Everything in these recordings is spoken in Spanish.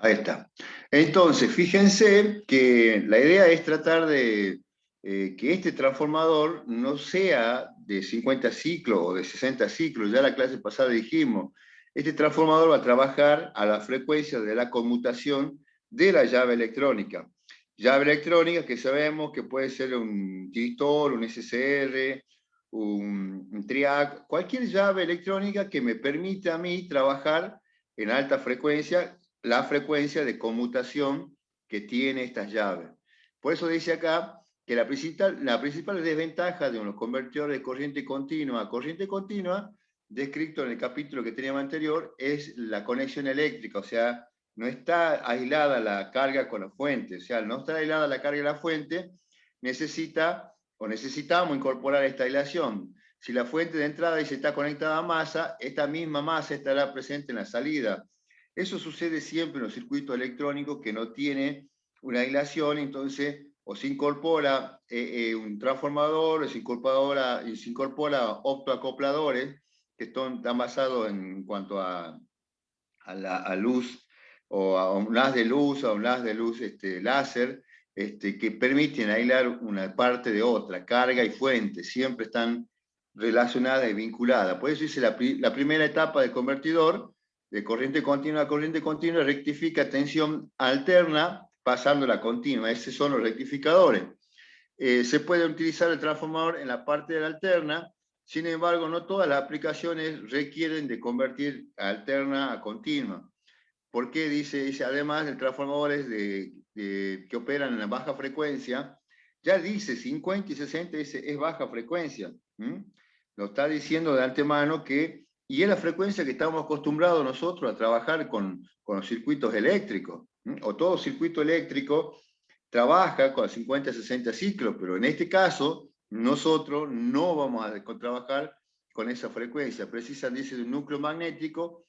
Ahí está. Entonces, fíjense que la idea es tratar de que este transformador no sea de 50 ciclos o de 60 ciclos. Ya la clase pasada dijimos, este transformador va a trabajar a la frecuencia de la conmutación de la llave electrónica. Llave electrónica que sabemos que puede ser un tristor, un SCR, un TRIAC, cualquier llave electrónica que me permita a mí trabajar en alta frecuencia la frecuencia de conmutación que tiene estas llaves. Por eso dice acá que la principal desventaja de unos convertidores de corriente continua a corriente continua, descrito en el capítulo que teníamos anterior, es la conexión eléctrica, o sea, no está aislada la carga con la fuente, o sea, al no estar aislada la carga y la fuente, necesitamos incorporar esta aislación. Si la fuente de entrada dice está conectada a masa, esta misma masa estará presente en la salida. Eso sucede siempre en los circuitos electrónicos que no tiene una aislación, entonces o se incorpora un transformador, o se incorpora optoacopladores que están basados en cuanto a luz o a un haz de luz, a un haz de luz láser, que permiten aislar una parte de otra, carga y fuente, siempre están relacionadas y vinculadas. Por eso dice la primera etapa del convertidor, de corriente continua, rectifica tensión alterna pasando la continua. Esos son los rectificadores. Se puede utilizar el transformador en la parte de la alterna, sin embargo, no todas las aplicaciones requieren de convertir alterna a continua. ¿Por qué? Dice además de transformadores que operan en la baja frecuencia, ya dice 50 y 60 es baja frecuencia. Lo está diciendo de antemano que, y es la frecuencia que estamos acostumbrados nosotros a trabajar con los circuitos eléctricos, o todo circuito eléctrico trabaja con 50 60 ciclos, pero en este caso nosotros no vamos a trabajar con esa frecuencia. Precisan, dice, de un núcleo magnético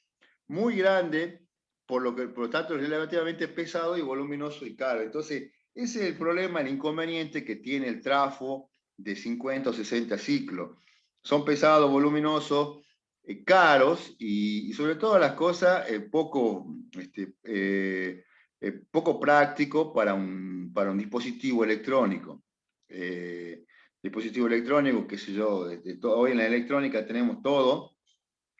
muy grande, por lo tanto es relativamente pesado y voluminoso y caro. Entonces, ese es el problema, el inconveniente que tiene el trafo de 50 o 60 ciclos. Son pesados, voluminosos, caros y sobre todo las cosas poco práctico para un dispositivo electrónico. Dispositivo electrónico, qué sé yo, hoy en la electrónica tenemos todo,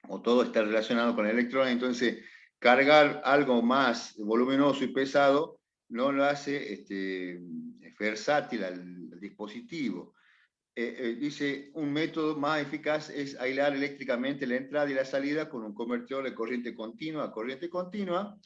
o todo está relacionado con la electrónica, entonces cargar algo más voluminoso y pesado no lo hace versátil al dispositivo. Dice, un método más eficaz es aislar eléctricamente la entrada y la salida con un convertidor de corriente continua a corriente continua,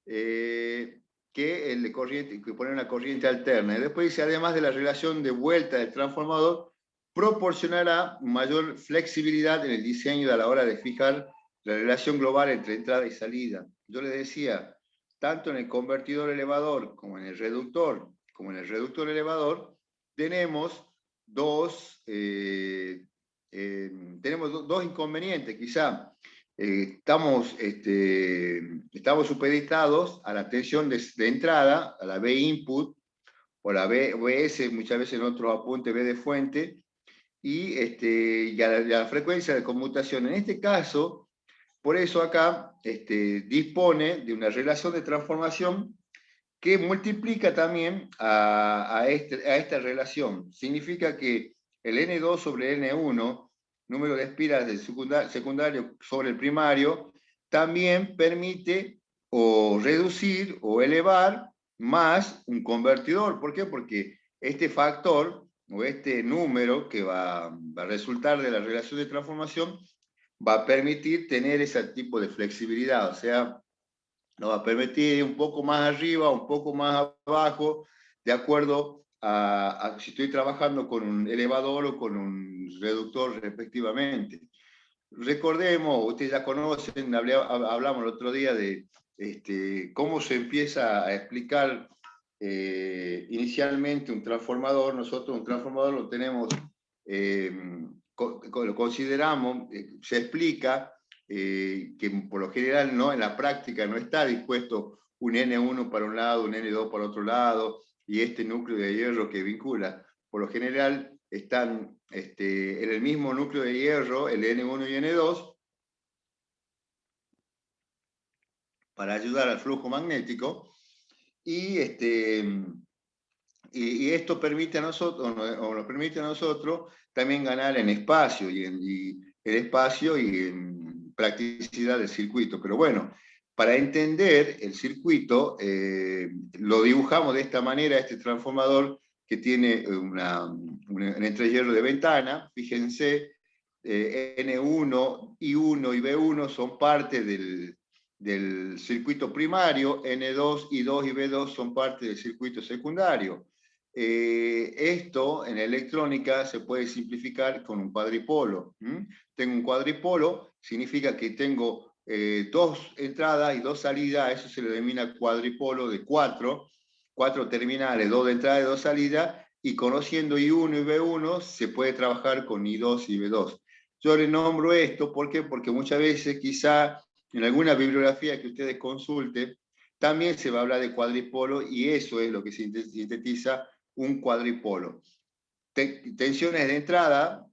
que el de corriente, que pone una corriente alterna. Y después dice, además de la relación de vuelta del transformador, proporcionará mayor flexibilidad en el diseño a la hora de fijar la relación global entre entrada y salida. Yo les decía, tanto en el convertidor elevador como en el reductor elevador, tenemos dos inconvenientes, quizá. Estamos supeditados a la tensión de entrada, a la B input, o la BS, muchas veces en otros apuntes B de fuente, y a la frecuencia de conmutación. En este caso, por eso acá dispone de una relación de transformación que multiplica también a esta relación. Significa que el N2 sobre N1, número de espiras del secundario sobre el primario, también permite o reducir o elevar más un convertidor. ¿Por qué? Porque este factor o este número que va a resultar de la relación de transformación va a permitir tener ese tipo de flexibilidad, o sea, nos va a permitir un poco más arriba, un poco más abajo, de acuerdo a si estoy trabajando con un elevador o con un reductor respectivamente. Recordemos, ustedes ya conocen, hablamos el otro día de cómo se empieza a explicar inicialmente un transformador. Nosotros un transformador lo tenemos, lo consideramos, se explica que por lo general no, en la práctica no está dispuesto un N1 para un lado, un N2 para otro lado, y este núcleo de hierro que vincula. Por lo general están en el mismo núcleo de hierro, el N1 y N2, para ayudar al flujo magnético, y, y esto permite a nosotros, o nos permite a nosotros también ganar en espacio, y el espacio y en practicidad del circuito. Pero bueno, para entender el circuito, lo dibujamos de esta manera, este transformador que tiene un entrehierro de ventana. Fíjense, N1, I1 y B1 son parte del circuito primario, N2, I2 y B2 son parte del circuito secundario. Esto en electrónica se puede simplificar con un cuadripolo. Tengo un cuadripolo, significa que tengo dos entradas y dos salidas, eso se le denomina cuadripolo de cuatro terminales, dos de entrada y dos salidas, y conociendo I1 y B1 se puede trabajar con I2 y B2. Yo le nombro esto, ¿por qué? Porque muchas veces quizá en alguna bibliografía que ustedes consulten, también se va a hablar de cuadripolo, y eso es lo que sintetiza un cuadripolo. Tensiones de entrada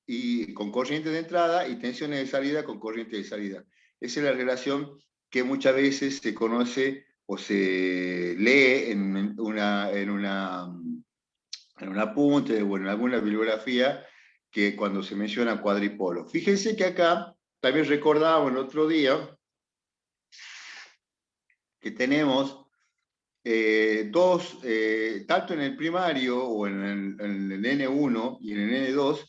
y con corriente de entrada, y tensiones de salida con corriente de salida. Esa es la relación que muchas veces se conoce o se lee en un apunte o en alguna bibliografía, que cuando se menciona cuadripolo. Fíjense que acá también recordábamos el otro día que tenemos dos, tanto en el primario o en el N1 y en el N2,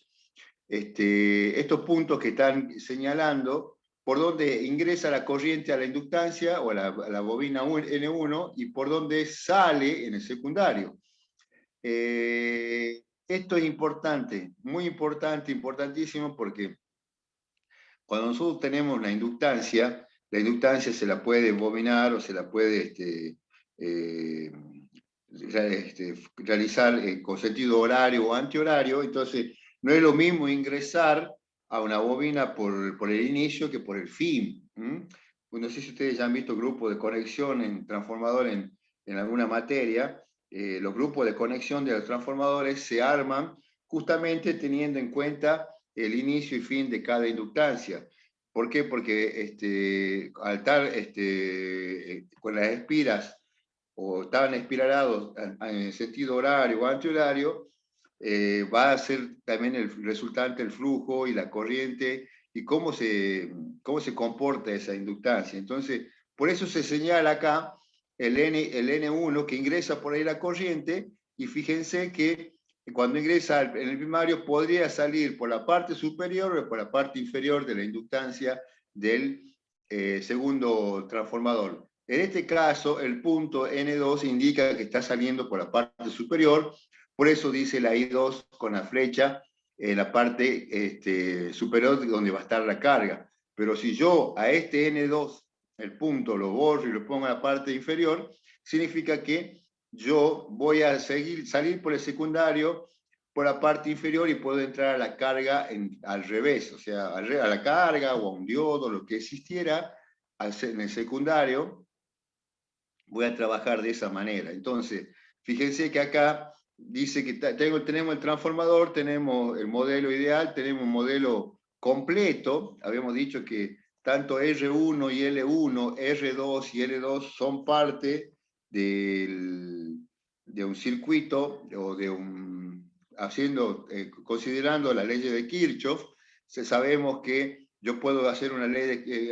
estos puntos que están señalando por donde ingresa la corriente a la inductancia o a la bobina N1, y por donde sale en el secundario. Esto es importante, muy importante, importantísimo, porque cuando nosotros tenemos la inductancia se la puede bobinar o se la puede realizar con sentido horario o antihorario. Entonces, no es lo mismo ingresar a una bobina por el inicio que por el fin. Pues no sé si ustedes ya han visto grupos de conexión en transformador en alguna materia. Los grupos de conexión de los transformadores se arman justamente teniendo en cuenta el inicio y fin de cada inductancia. ¿Por qué? Porque al estar con las espiras, o estaban espiralados en sentido horario o antihorario, va a ser también el resultante el flujo y la corriente y cómo se comporta esa inductancia. Entonces, por eso se señala acá el N1 que ingresa por ahí la corriente, y fíjense que cuando ingresa en el primario podría salir por la parte superior o por la parte inferior de la inductancia del segundo transformador. En este caso, el punto N2 indica que está saliendo por la parte superior, por eso dice la I2 con la flecha en la parte superior donde va a estar la carga. Pero si yo a este N2, el punto, lo borro y lo pongo en la parte inferior, significa que yo voy a salir por el secundario por la parte inferior y puedo entrar a la carga al revés, o sea, a la carga o a un diodo, lo que existiera en el secundario, voy a trabajar de esa manera. Entonces, fíjense que acá dice que tenemos el transformador, tenemos el modelo ideal, tenemos un modelo completo. Habíamos dicho que tanto R1 y L1, R2 y L2 son parte de un circuito o considerando la ley de Kirchhoff. Sabemos que yo puedo hacer una ley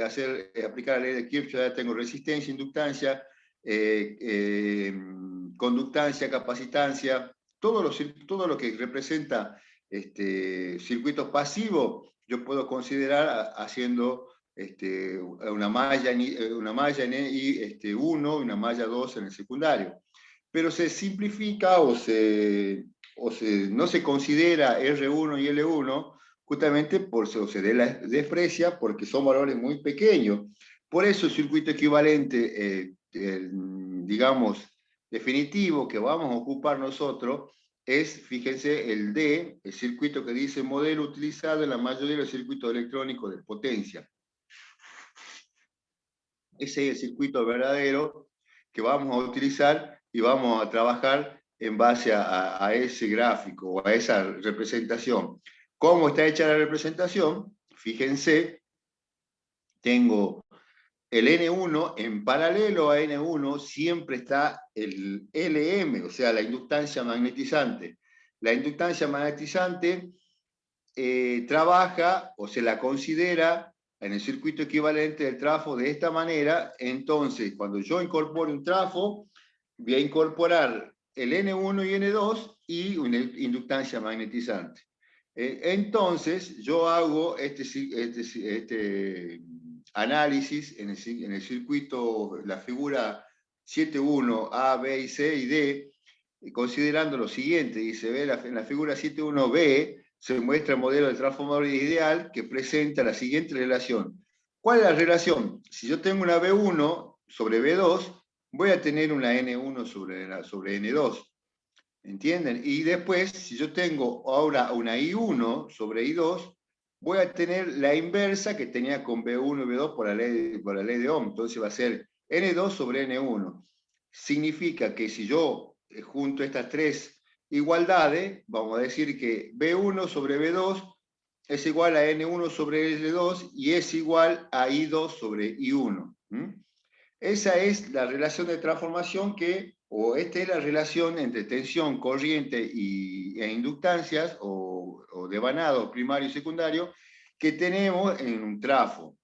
aplicar la ley de Kirchhoff, ya tengo resistencia, inductancia, conductancia, capacitancia, todo lo que representa circuitos pasivos, yo puedo considerar haciendo una malla en I1 y una malla 2 en el secundario. Pero se simplifica no se considera R1 y L1 justamente se desprecia porque son valores muy pequeños. Por eso el circuito equivalente, digamos, definitivo que vamos a ocupar nosotros es, fíjense, el D, el circuito que dice modelo utilizado en la mayoría de los circuitos electrónicos de potencia. Ese es el circuito verdadero que vamos a utilizar y vamos a trabajar en base a ese gráfico o a esa representación. ¿Cómo está hecha la representación? Fíjense, tengo el N1, en paralelo a N1, siempre está el LM, o sea, la inductancia magnetizante. La inductancia magnetizante trabaja o se la considera en el circuito equivalente del trafo de esta manera. Entonces, cuando yo incorpore un trafo, voy a incorporar el N1 y N2 y una inductancia magnetizante. Entonces, yo hago este análisis en el circuito, la figura 7.1, A, B y C y D, considerando lo siguiente. Dice, en la figura 7.1b se muestra el modelo del transformador ideal que presenta la siguiente relación. ¿Cuál es la relación? Si yo tengo una B1 sobre B2, voy a tener una N1 sobre N2. ¿Entienden? Y después, si yo tengo ahora una I1 sobre I2, voy a tener la inversa que tenía con B1 y B2 por la ley de Ohm. Entonces va a ser N2 sobre N1. Significa que si yo junto estas tres igualdades, vamos a decir que B1 sobre B2 es igual a N1 sobre L2 y es igual a I2 sobre I1. Esa es la relación de transformación o esta es la relación entre tensión, corriente e inductancias o devanado primario y secundario que tenemos en un trafo.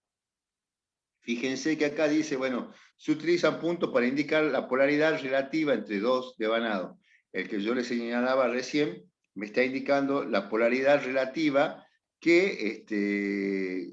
Fíjense que acá dice, bueno, se utilizan puntos para indicar la polaridad relativa entre dos devanados. El que yo les señalaba recién me está indicando la polaridad relativa que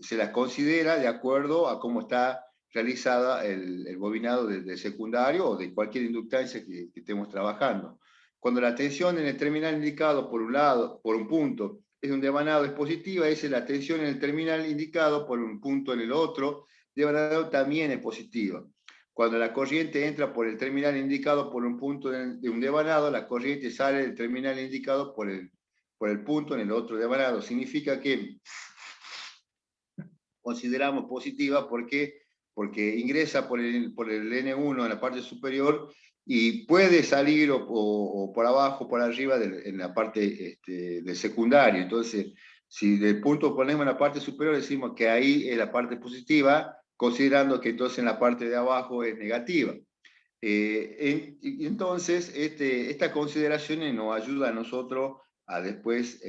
se la considera de acuerdo a cómo está realizada el bobinado de secundario o de cualquier inductancia que estemos trabajando. Cuando la tensión en el terminal indicado por un lado, por un punto, es un devanado es positiva, esa es la tensión en el terminal indicado por un punto en el otro devanado también es positiva. Cuando la corriente entra por el terminal indicado por un punto de un devanado, la corriente sale del terminal indicado por el punto en el otro devanado. Significa que consideramos positiva porque ingresa por el N1 en la parte superior y puede salir o por abajo, por arriba en la parte del secundario. Entonces, si del punto ponemos en la parte superior, decimos que ahí es la parte positiva, considerando que entonces en la parte de abajo es negativa. Entonces, esta consideración nos ayuda a nosotros a después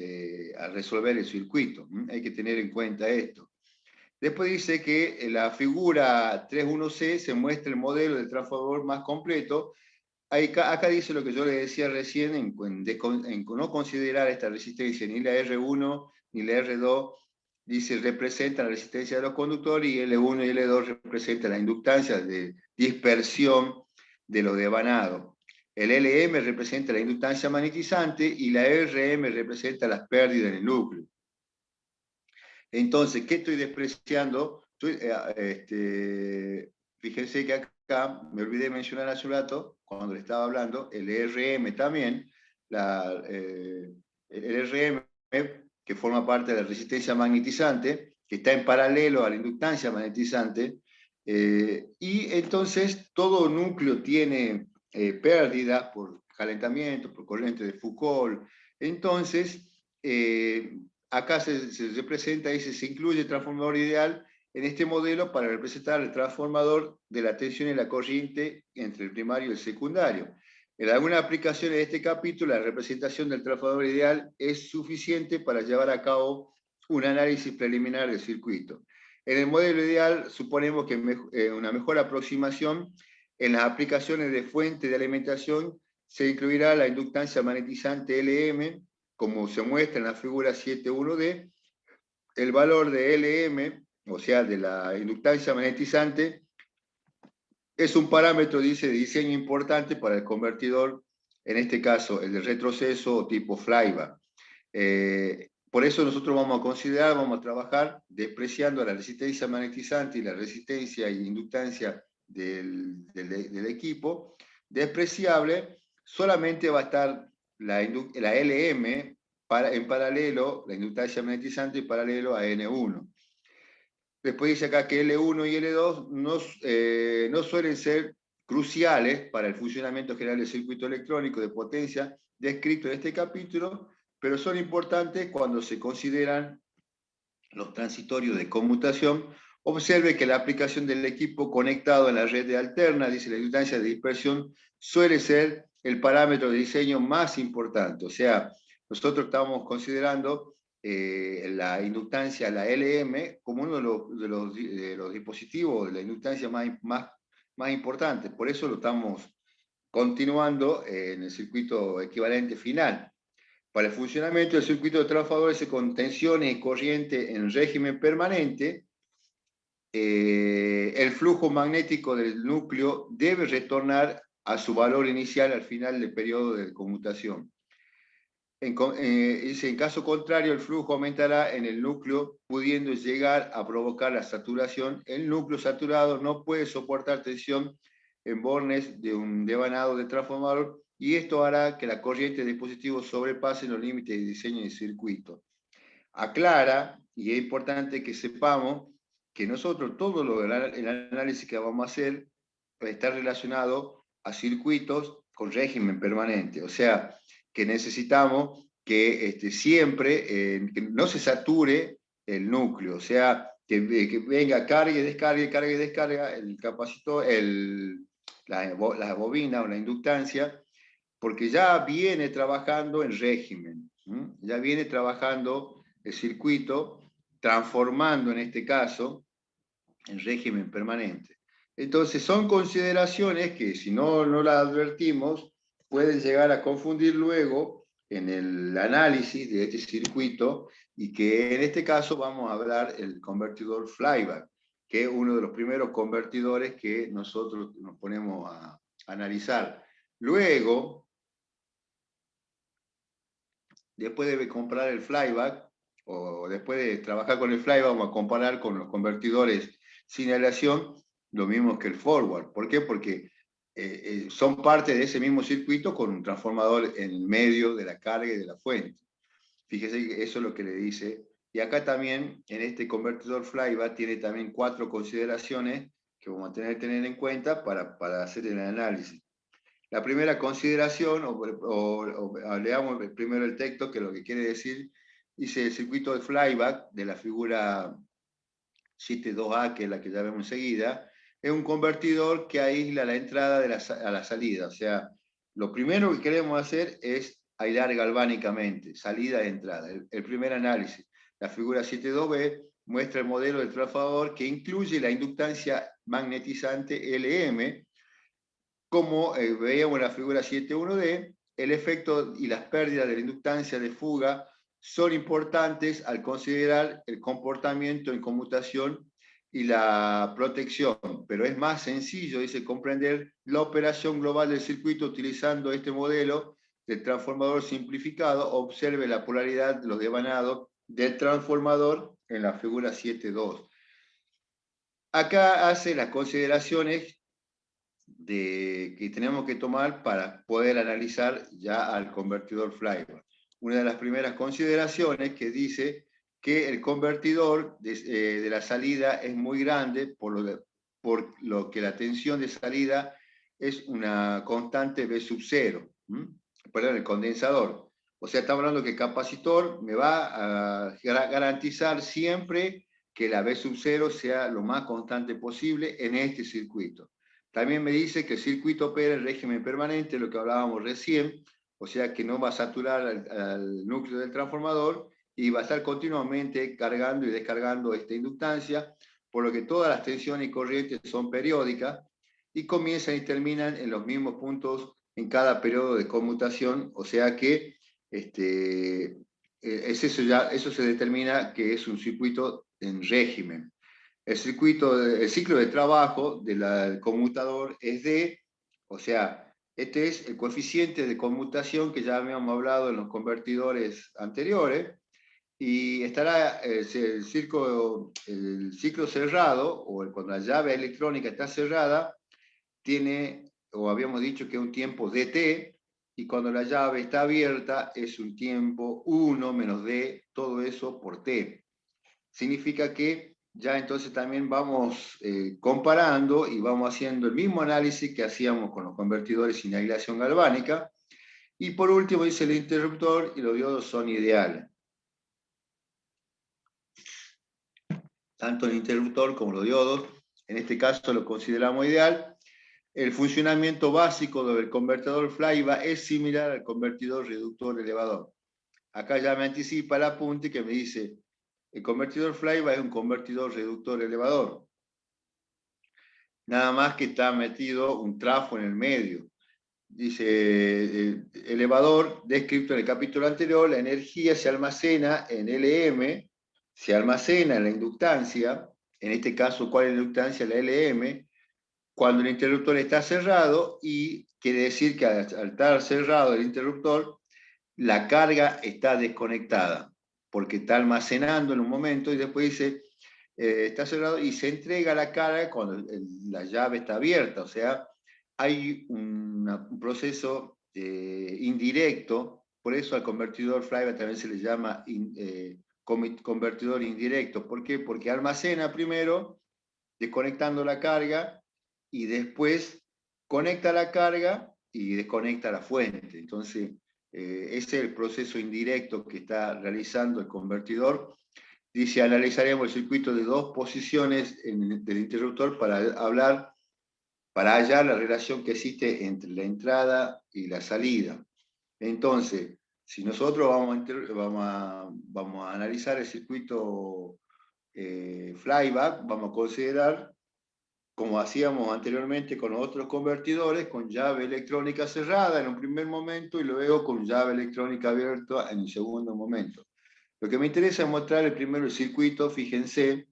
a resolver el circuito. Hay que tener en cuenta esto. Después dice que en la figura 3.1c se muestra el modelo del transformador más completo. Acá dice lo que yo le decía recién en no considerar esta resistencia, ni la R1 ni la R2, dice representa la resistencia de los conductores y L1 y L2 representan la inductancia de dispersión de los devanados. El LM representa la inductancia magnetizante y la RM representa las pérdidas en el núcleo. Entonces, ¿qué estoy despreciando? Fíjense que acá me olvidé de mencionar hace un rato, cuando le estaba hablando, el RM también, el RM que forma parte de la resistencia magnetizante, que está en paralelo a la inductancia magnetizante, y entonces todo núcleo tiene pérdidas por calentamiento, por corriente de Foucault. Entonces, acá se representa y se incluye el transformador ideal en este modelo para representar el transformador de la tensión y la corriente entre el primario y el secundario. En algunas aplicaciones de este capítulo, la representación del transformador ideal es suficiente para llevar a cabo un análisis preliminar del circuito. En el modelo ideal, suponemos que una mejor aproximación en las aplicaciones de fuente de alimentación se incluirá la inductancia magnetizante LM, como se muestra en la figura 7.1d. El valor de LM, o sea, de la inductancia magnetizante, es un parámetro, dice, de diseño importante para el convertidor, en este caso, el de retroceso tipo flyback. Por eso nosotros vamos a trabajar despreciando la resistencia magnetizante y la resistencia e inductancia del equipo. Despreciable, solamente va a estar la LM en paralelo, la inductancia magnetizante en paralelo a N1. Después dice acá que L1 y L2 no suelen ser cruciales para el funcionamiento general del circuito electrónico de potencia descrito en este capítulo, pero son importantes cuando se consideran los transitorios de conmutación Observe que la aplicación del equipo conectado en la red de alterna, dice la inductancia de dispersión, suele ser el parámetro de diseño más importante. O sea, nosotros estamos considerando la inductancia, la LM, como uno de los dispositivos de la inductancia más importante. Por eso lo estamos continuando en el circuito equivalente final. Para el funcionamiento del circuito de transformadores con tensiones y corriente en régimen permanente, el flujo magnético del núcleo debe retornar a su valor inicial al final del periodo de conmutación. En caso contrario, el flujo aumentará en el núcleo, pudiendo llegar a provocar la saturación. El núcleo saturado no puede soportar tensión en bornes de un devanado de transformador, y esto hará que la corriente de dispositivo sobrepase los límites de diseño de circuito. Aclara, y es importante que sepamos, que nosotros todo el análisis que vamos a hacer está relacionado a circuitos con régimen permanente. O sea, que necesitamos que siempre que no se sature el núcleo. O sea, que venga carga y descarga, carga y descarga el capacitor, la bobina o la inductancia, porque ya viene trabajando en régimen, ya viene trabajando el circuito, transformando en este caso en régimen permanente. Entonces son consideraciones que si no las advertimos, pueden llegar a confundir luego en el análisis de este circuito, y que en este caso vamos a hablar el convertidor flyback, que es uno de los primeros convertidores que nosotros nos ponemos a analizar. Luego, después de comprar el flyback, o después de trabajar con el flyback, vamos a comparar con los convertidores sin aleación, lo mismo que el forward. ¿Por qué? Porque son parte de ese mismo circuito con un transformador en el medio de la carga y de la fuente. Fíjese que eso es lo que le dice. Y acá también, en este convertidor flyback, tiene también 4 consideraciones que vamos a tener en cuenta para hacer el análisis. La primera consideración, o leamos primero el texto, que lo que quiere decir, dice el circuito de flyback de la figura 7.2a, que es la que ya vemos enseguida, es un convertidor que aísla la entrada a la salida. O sea, lo primero que queremos hacer es aislar galvánicamente, salida e entrada. El primer análisis, la figura 7.2b, muestra el modelo del transformador que incluye la inductancia magnetizante LM. Como veíamos en la figura 7.1d, el efecto y las pérdidas de la inductancia de fuga son importantes al considerar el comportamiento en conmutación y la protección, pero es más sencillo, dice, comprender la operación global del circuito utilizando este modelo de transformador simplificado. Observe la polaridad de los devanados del transformador en la figura 7.2. Acá hace las consideraciones que tenemos que tomar para poder analizar ya al convertidor flyback. Una de las primeras consideraciones que dice que el convertidor de la salida es muy grande, por lo que la tensión de salida es una constante V sub 0, perdón, el condensador. O sea, estamos hablando que el capacitor me va a garantizar siempre que la V sub 0 sea lo más constante posible en este circuito. También me dice que el circuito opera en régimen permanente, lo que hablábamos recién, o sea que no va a saturar al núcleo del transformador y va a estar continuamente cargando y descargando esta inductancia, por lo que todas las tensiones y corrientes son periódicas y comienzan y terminan en los mismos puntos en cada periodo de conmutación, o sea que eso se determina que es un circuito en régimen. El ciclo de trabajo del conmutador es D, o sea, este es el coeficiente de conmutación que ya habíamos hablado en los convertidores anteriores, y estará el ciclo cerrado, o cuando la llave electrónica está cerrada, tiene, o habíamos dicho que es un tiempo dt, y cuando la llave está abierta es un tiempo 1 menos d, todo eso por t. Significa que ya entonces también vamos comparando y vamos haciendo el mismo análisis que hacíamos con los convertidores sin aislación galvánica. Y por último dice el interruptor y los diodos son ideales. tanto el interruptor como los diodos. En este caso lo consideramos ideal. El funcionamiento básico del convertidor flyback es similar al convertidor reductor elevador. Acá ya me anticipa el apunte que me dice, el convertidor flyback es un convertidor reductor elevador. Nada más que está metido un trafo en el medio. Dice, elevador, descrito en el capítulo anterior, la energía se almacena en LM, se almacena en la inductancia, en este caso, ¿cuál es la inductancia? La LM, cuando el interruptor está cerrado, y quiere decir que al estar cerrado el interruptor, la carga está desconectada, porque está almacenando en un momento y después dice, está cerrado y se entrega la carga cuando la llave está abierta, o sea, hay un proceso indirecto, por eso al convertidor flyback también se le llama convertidor indirecto. ¿Por qué? Porque almacena primero, desconectando la carga, y después conecta la carga y desconecta la fuente. Entonces, ese es el proceso indirecto que está realizando el convertidor. Dice, analizaremos el circuito de dos posiciones del interruptor para hallar la relación que existe entre la entrada y la salida. Entonces, si nosotros vamos a analizar el circuito flyback, vamos a considerar, como hacíamos anteriormente con otros convertidores, con llave electrónica cerrada en un primer momento y luego con llave electrónica abierta en un segundo momento. Lo que me interesa es mostrarles primero el circuito. Fíjense,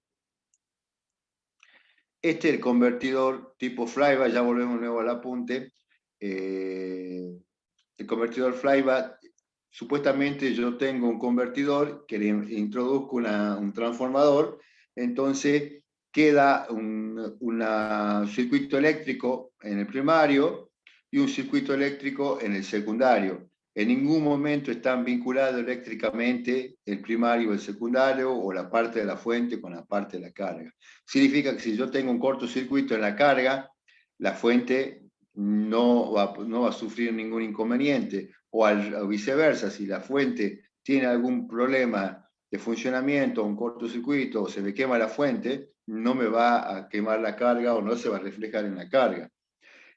este es el convertidor tipo flyback, ya volvemos nuevo al apunte. El convertidor flyback, supuestamente yo tengo un convertidor que le introduzco un transformador, entonces queda un circuito eléctrico en el primario y un circuito eléctrico en el secundario. En ningún momento están vinculados eléctricamente el primario o el secundario, o la parte de la fuente con la parte de la carga. Significa que si yo tengo un cortocircuito en la carga, la fuente no va a sufrir ningún inconveniente, o viceversa, si la fuente tiene algún problema de funcionamiento, un cortocircuito, o se me quema la fuente, no me va a quemar la carga o no se va a reflejar en la carga.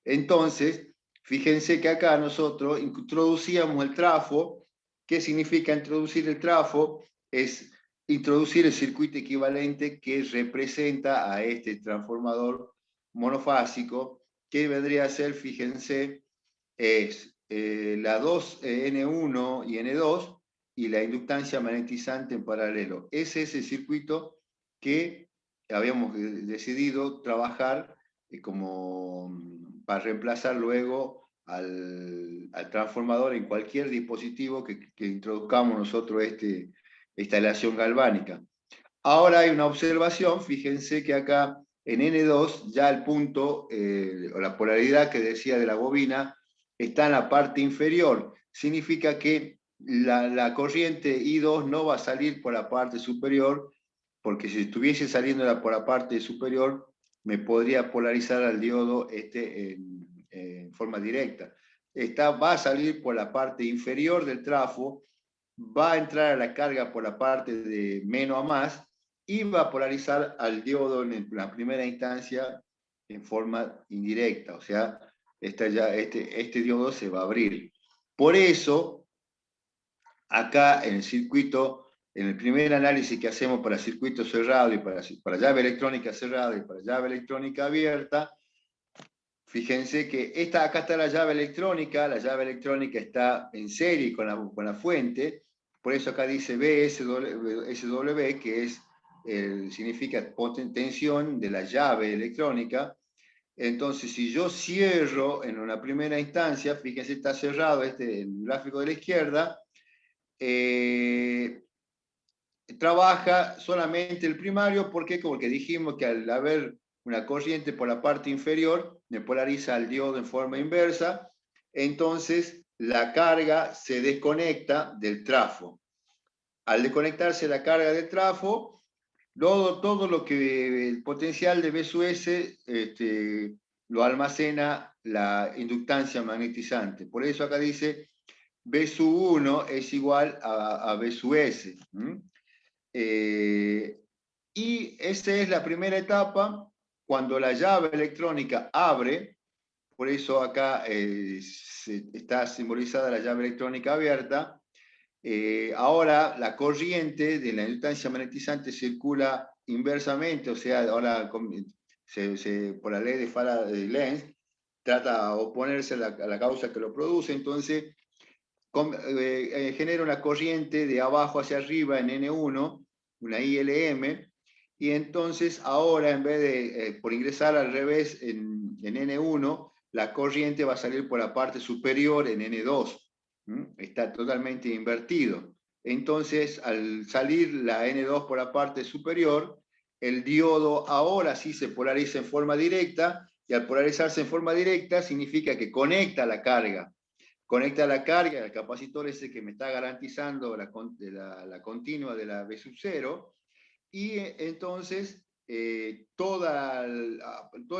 Entonces, fíjense que acá nosotros introducíamos el trafo. ¿Qué significa introducir el trafo? Es introducir el circuito equivalente que representa a este transformador monofásico, que vendría a ser, fíjense, es la 2N1 y N2 y la inductancia magnetizante en paralelo. Ese es el circuito que habíamos decidido trabajar como para reemplazar luego al transformador en cualquier dispositivo que introduzcamos nosotros esta aleación galvánica. Ahora hay una observación, fíjense que acá en N2 ya el punto, o la polaridad que decía de la bobina, está en la parte inferior. Significa que la corriente I2 no va a salir por la parte superior, porque si estuviese saliendo por la parte superior, me podría polarizar al diodo en forma directa. Va a salir por la parte inferior del trafo, va a entrar a la carga por la parte de menos a más, y va a polarizar al diodo en la primera instancia en forma indirecta. O sea, este diodo se va a abrir. Por eso, acá en el circuito, en el primer análisis que hacemos para circuito cerrado y para llave electrónica cerrada y para llave electrónica abierta, fíjense que acá está la llave electrónica está en serie con la fuente, por eso acá dice BSW, que significa tensión de la llave electrónica. Entonces, si yo cierro en una primera instancia, fíjense, está cerrado el gráfico de la izquierda, trabaja solamente el primario. ¿Por qué? Porque dijimos que al haber una corriente por la parte inferior, me polariza el diodo en forma inversa, entonces la carga se desconecta del trafo. Al desconectarse la carga del trafo, todo lo que el potencial de B sub S lo almacena la inductancia magnetizante. Por eso acá dice B sub 1 es igual a B sub S. Y esa es la primera etapa, cuando la llave electrónica abre, por eso acá está simbolizada la llave electrónica abierta. Ahora la corriente de la inductancia magnetizante circula inversamente, o sea, ahora por la ley de Faraday-Lenz trata de oponerse a la causa que lo produce, entonces genera una corriente de abajo hacia arriba en N1, una ILM, y entonces ahora en vez de por ingresar al revés en N1, la corriente va a salir por la parte superior en N2. Está totalmente invertido. Entonces, al salir la N2 por la parte superior, el diodo ahora sí se polariza en forma directa, y al polarizarse en forma directa significa que conecta la carga, el capacitor ese que me está garantizando la continua de la B sub 0, y entonces todo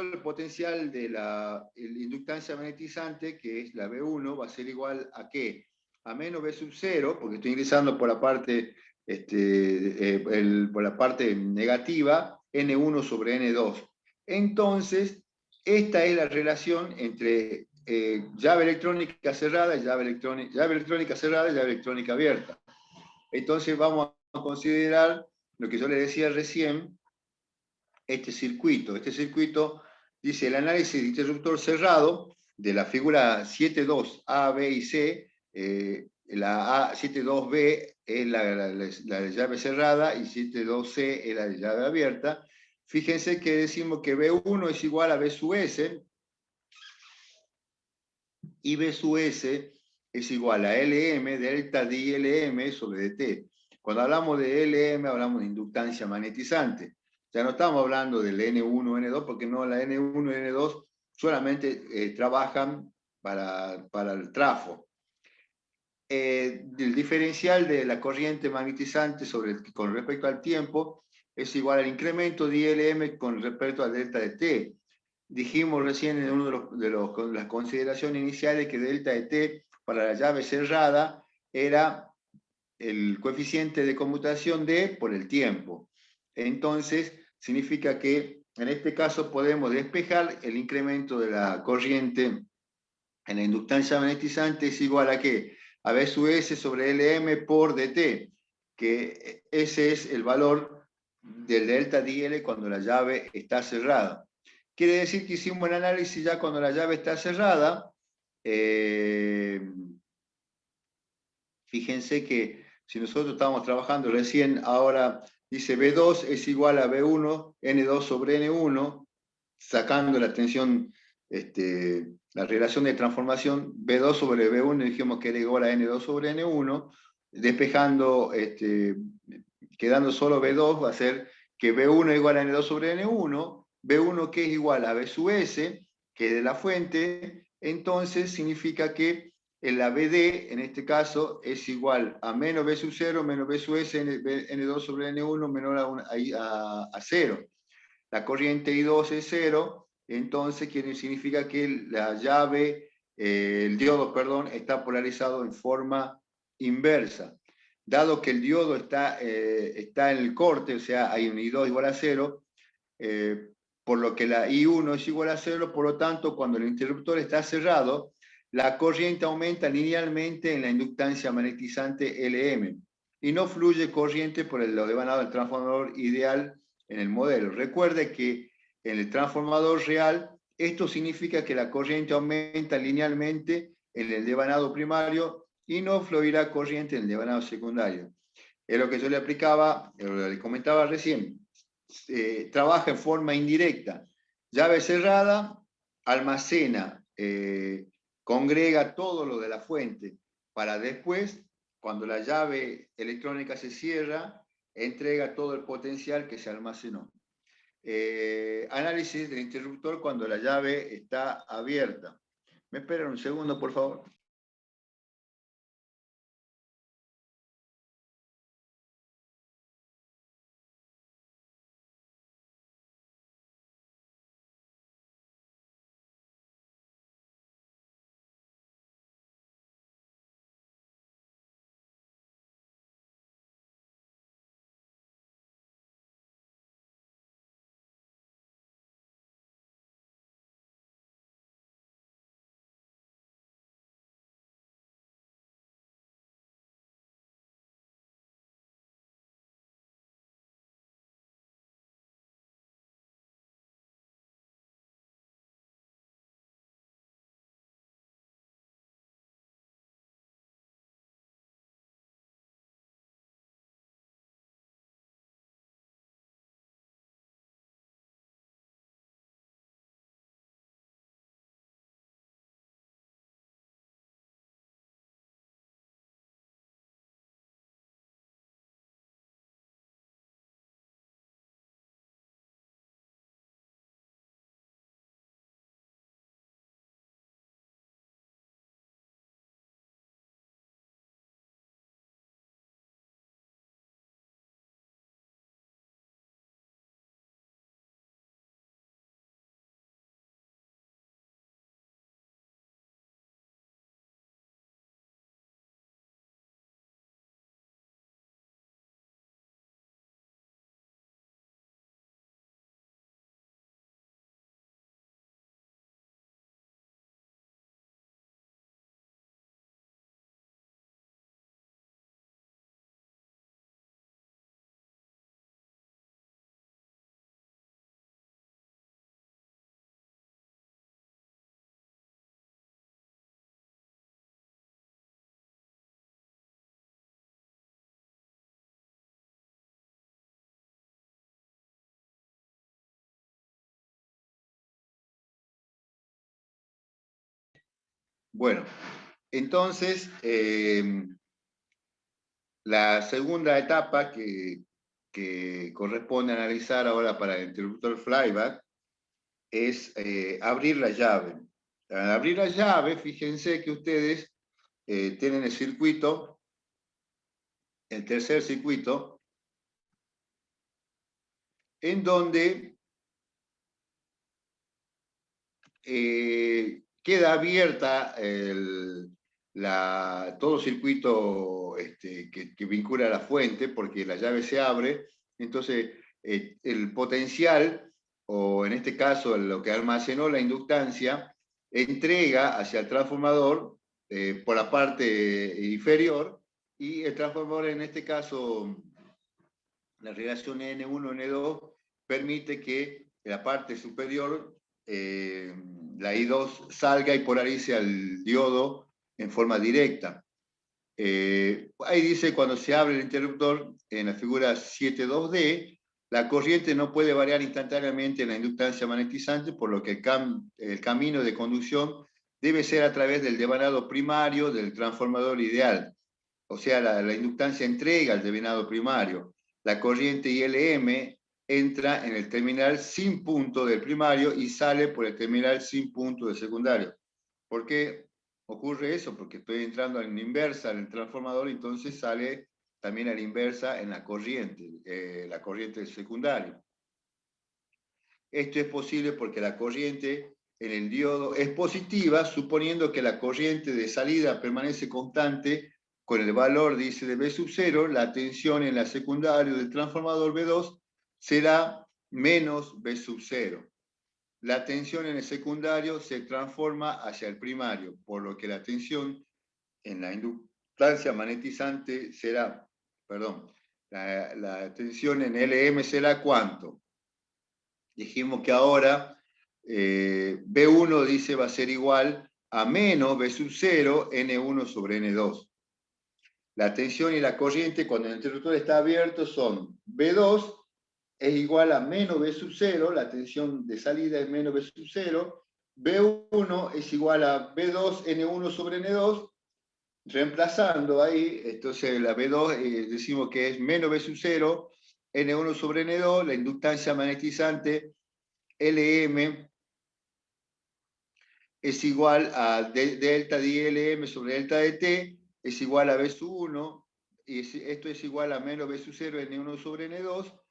el potencial de la inductancia magnetizante, que es la B1, va a ser igual a ¿qué? A menos B sub 0, porque estoy ingresando por la parte, por la parte negativa, N1 sobre N2. Entonces, esta es la relación entre llave electrónica cerrada, llave electrónica cerrada y llave electrónica abierta. Entonces vamos a considerar lo que yo le decía recién, este circuito. Este circuito dice el análisis de interruptor cerrado de la figura 7.2 A, B y C. La A72B es la llave cerrada y 7.2C es la llave abierta. Fíjense que decimos que B1 es igual a B sub S, y B sub S es igual a LM delta DLM sobre DT. Cuando hablamos de LM hablamos de inductancia magnetizante. Ya no estamos hablando del N1, N2, porque no, la N1 y N2 solamente trabajan para el trafo. El diferencial de la corriente magnetizante con respecto al tiempo es igual al incremento de ILM con respecto al delta de T. Dijimos recién en una de las consideraciones iniciales que delta de T para la llave cerrada era el coeficiente de conmutación D por el tiempo. Entonces, significa que en este caso podemos despejar el incremento de la corriente en la inductancia magnetizante es igual a ¿qué? A B sub S sobre LM por DT, que ese es el valor del delta DL cuando la llave está cerrada. Quiere decir que hicimos el análisis ya cuando la llave está cerrada. Fíjense que si nosotros estamos trabajando recién, ahora dice B2 es igual a B1, N2 sobre N1, sacando la tensión, la relación de transformación B2 sobre B1, dijimos que era igual a N2 sobre N1, despejando, quedando solo B2, va a ser que B1 es igual a N2 sobre N1, B1 que es igual a B sub S, que es de la fuente, entonces significa que la BD, en este caso, es igual a menos B sub 0, menos B sub S, N2 sobre N1, menor a 0. La corriente I2 es 0, entonces significa que la llave, el diodo, perdón, está polarizado en forma inversa. Dado que el diodo está en el corte, o sea, hay un I2 igual a 0, por lo que la I1 es igual a 0, por lo tanto, cuando el interruptor está cerrado, la corriente aumenta linealmente en la inductancia magnetizante LM y no fluye corriente por lo devanado del transformador ideal en el modelo. Recuerde que en el transformador real, esto significa que la corriente aumenta linealmente en el devanado primario y no fluirá corriente en el devanado secundario. Es lo que yo le aplicaba, le comentaba recién. Trabaja en forma indirecta. Llave cerrada, almacena, congrega todo lo de la fuente para después, cuando la llave electrónica se cierra, entrega todo el potencial que se almacenó. Análisis del interruptor cuando la llave está abierta. ¿Me esperan un segundo, por favor? Bueno, entonces, la segunda etapa que corresponde analizar ahora para el interruptor flyback es abrir la llave. Al abrir la llave, fíjense que ustedes tienen el circuito, el tercer circuito, en donde queda abierta todo circuito que vincula a la fuente, porque la llave se abre, entonces el potencial, o en este caso lo que almacenó la inductancia, entrega hacia el transformador por la parte inferior, y el transformador en este caso, la relación N1, N2, permite que la parte superior, la I2, salga y polarice al diodo en forma directa. Ahí dice, cuando se abre el interruptor, en la figura 7.2D, la corriente no puede variar instantáneamente en la inductancia magnetizante, por lo que el camino de conducción debe ser a través del devanado primario del transformador ideal. O sea, la inductancia entrega el devanado primario. La corriente ILM entra en el terminal sin punto del primario y sale por el terminal sin punto del secundario. ¿Por qué ocurre eso? Porque estoy entrando en inversa en el transformador, y entonces sale también a la inversa en la corriente del secundario. Esto es posible porque la corriente en el diodo es positiva, suponiendo que la corriente de salida permanece constante con el valor, dice, de B sub 0, la tensión en la secundaria del transformador B2 será menos B sub 0. La tensión en el secundario se transforma hacia el primario, por lo que la tensión en la inductancia magnetizante será, perdón, la tensión en LM será ¿cuánto? Dijimos que ahora B1 dice va a ser igual a menos B sub 0 N1 sobre N2. La tensión y la corriente cuando el interruptor está abierto son B2 es igual a menos B sub 0, la tensión de salida es menos B sub 0, B1 es igual a B2 N1 sobre N2, reemplazando ahí, entonces la B2 decimos que es menos B sub 0, N1 sobre N2, la inductancia magnetizante LM es igual a delta de ILM sobre delta de T, es igual a B sub 1, y esto es igual a menos B sub 0 N1 sobre N2,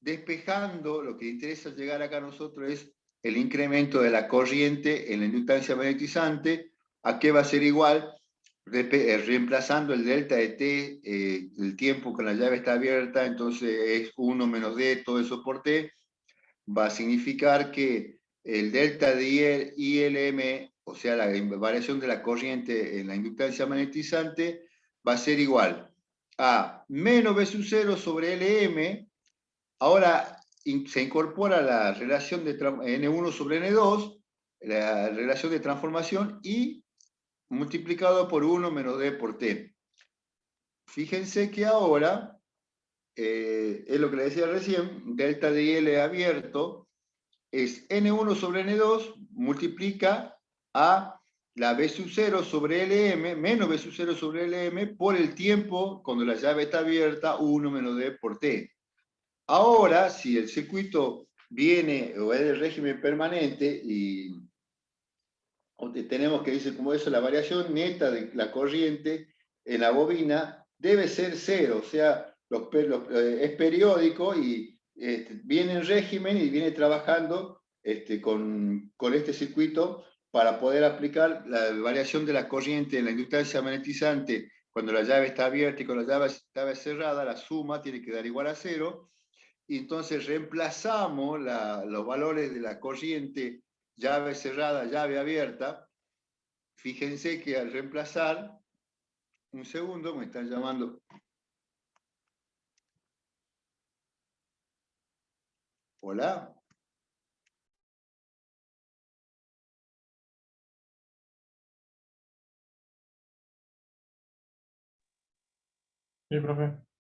despejando, lo que interesa llegar acá a nosotros es el incremento de la corriente en la inductancia magnetizante. ¿A qué va a ser igual? Reemplazando el delta de T, el tiempo que la llave está abierta, entonces es 1 menos D, todo eso por T, va a significar que el delta de ILM, o sea, la variación de la corriente en la inductancia magnetizante, va a ser igual a menos B sub 0 sobre LM. Ahora se incorpora la relación de N1 sobre N2, la relación de transformación, y multiplicado por 1 menos D por T. Fíjense que ahora, es lo que le decía recién, delta de IL abierto es N1 sobre N2 multiplica a la B sub 0 sobre LM menos B sub 0 sobre LM por el tiempo cuando la llave está abierta, 1 menos D por T. Ahora, si el circuito viene o es del régimen permanente y tenemos que decir como eso, la variación neta de la corriente en la bobina debe ser cero, o sea, es periódico y viene en régimen y viene trabajando con este circuito para poder aplicar la variación de la corriente en la inductancia magnetizante cuando la llave está abierta y cuando la llave está cerrada, la suma tiene que dar igual a cero. Y entonces reemplazamos los valores de la corriente llave cerrada, llave abierta. Fíjense que al reemplazar, un segundo, me están llamando. Hola. Sí, profe.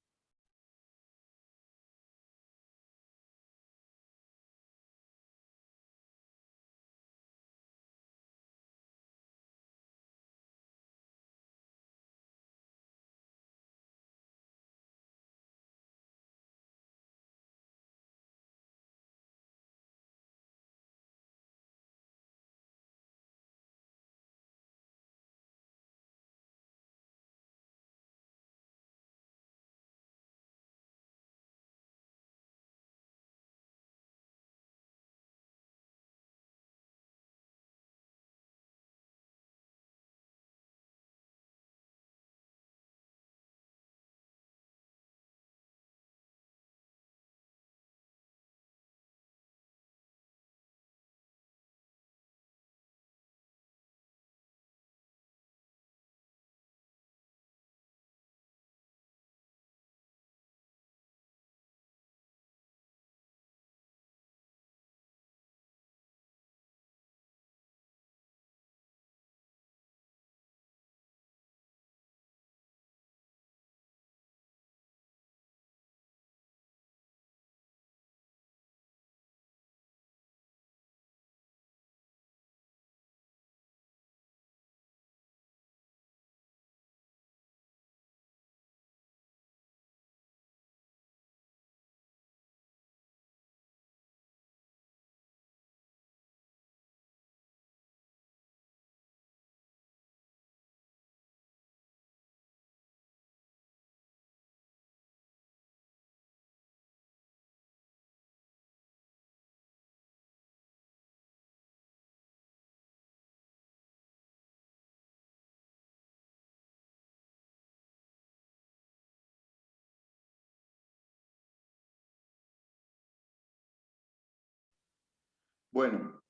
Bueno,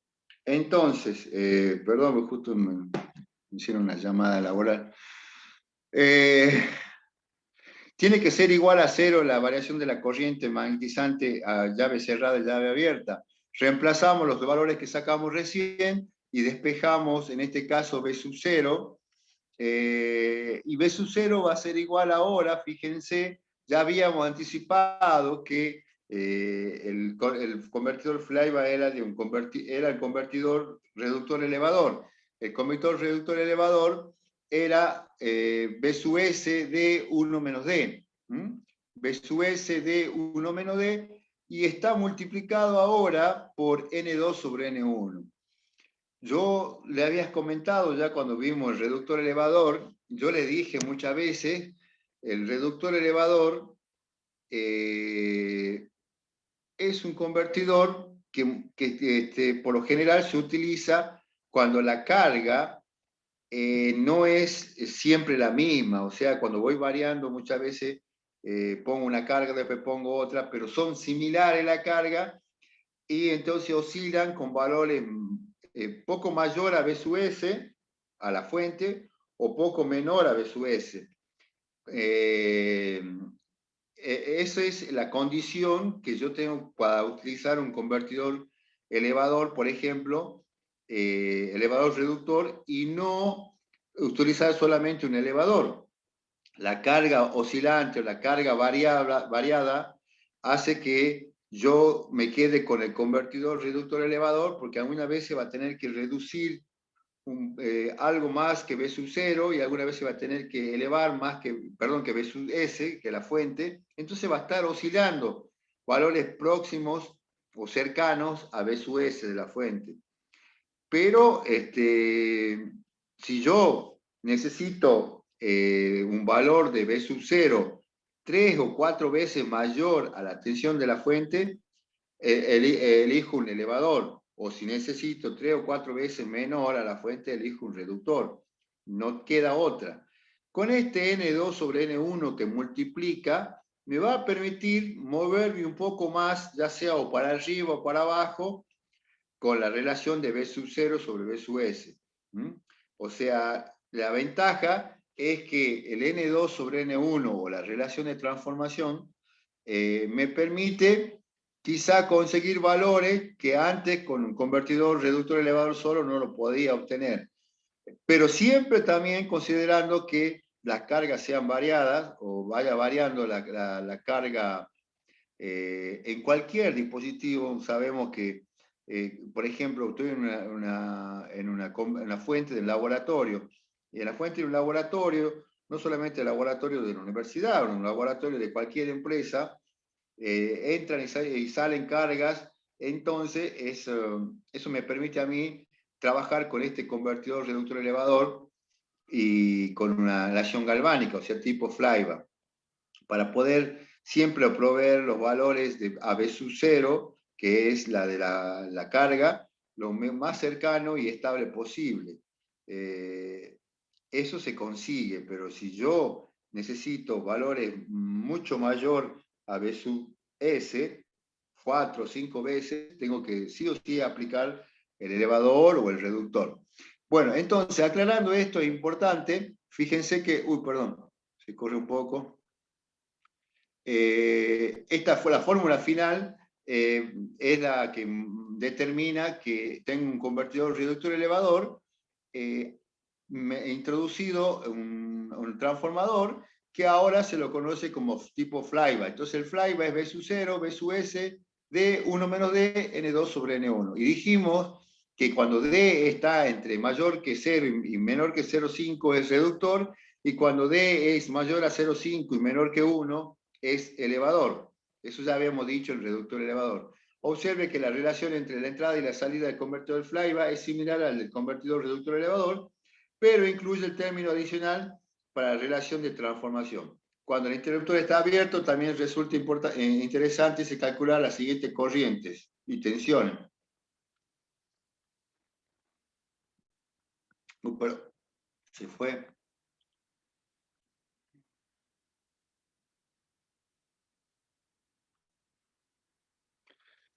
entonces, perdón, justo me hicieron una llamada laboral. Tiene que ser igual a cero la variación de la corriente magnetizante a llave cerrada y llave abierta. Reemplazamos los valores que sacamos recién y despejamos, en este caso, B sub 0. Y B sub 0 va a ser igual ahora, fíjense, ya habíamos anticipado que el convertidor Flyback era el convertidor reductor elevador. El convertidor reductor elevador era B sub S de 1 menos D. B sub S de 1 menos D, y está multiplicado ahora por N2 sobre N1. Yo le habías comentado ya cuando vimos el reductor elevador, yo le dije muchas veces, el reductor elevador es un convertidor que por lo general se utiliza cuando la carga no es siempre la misma, o sea, cuando voy variando muchas veces pongo una carga, después pongo otra, pero son similares la carga y entonces oscilan con valores poco mayor a B sub S, a la fuente, o poco menor a B sub S. Esa es la condición que yo tengo para utilizar un convertidor elevador, por ejemplo, elevador reductor, y no utilizar solamente un elevador. La carga oscilante o la carga variada hace que yo me quede con el convertidor reductor elevador, porque alguna vez se va a tener que reducir algo más que B sub 0 y alguna vez se va a tener que elevar más que B sub S, que la fuente. Entonces va a estar oscilando valores próximos o cercanos a B sub S de la fuente. Pero si yo necesito un valor de B sub 0 3 o 4 veces mayor a la tensión de la fuente, elijo un elevador. O si necesito 3 o 4 veces menor a la fuente, elijo un reductor. No queda otra. Con este N2 sobre N1 que multiplica, me va a permitir moverme un poco más, ya sea o para arriba o para abajo, con la relación de B sub 0 sobre B sub S. O sea, la ventaja es que el N2 sobre N1 o la relación de transformación me permite quizá conseguir valores que antes con un convertidor reductor elevador solo no lo podía obtener. Pero siempre también considerando que las cargas sean variadas o vaya variando la carga en cualquier dispositivo. Sabemos que, por ejemplo, estoy en una fuente del laboratorio, y en la fuente de un laboratorio, no solamente el laboratorio de la universidad, un laboratorio de cualquier empresa, entran y salen cargas. Entonces eso me permite a mí trabajar con este convertidor reductor elevador y con una aleación galvánica, o sea, tipo Flyback, para poder siempre proveer los valores de AB sub 0, que es la de la carga, lo más cercano y estable posible. Eso se consigue, pero si yo necesito valores mucho mayor a B sub S, 4 o 5 veces, tengo que sí o sí aplicar el elevador o el reductor. Bueno, entonces, aclarando esto, es importante, fíjense que, perdón, se corre un poco. Esta fue la fórmula final, es la que determina que tengo un convertidor reductor elevador, he introducido un transformador que ahora se lo conoce como tipo Flyback. Entonces el Flyback es B sub 0, B sub S, D 1 menos D, N2 sobre N1. Y dijimos que cuando D está entre mayor que 0 y menor que 0,5 es reductor, y cuando D es mayor a 0,5 y menor que 1 es elevador. Eso ya habíamos dicho, el reductor elevador. Observe que la relación entre la entrada y la salida del convertidor Flyback es similar al del convertidor reductor elevador, pero incluye el término adicional para la relación de transformación. Cuando el interruptor está abierto, también resulta interesante se calcular las siguientes corrientes y tensiones. Pero se fue.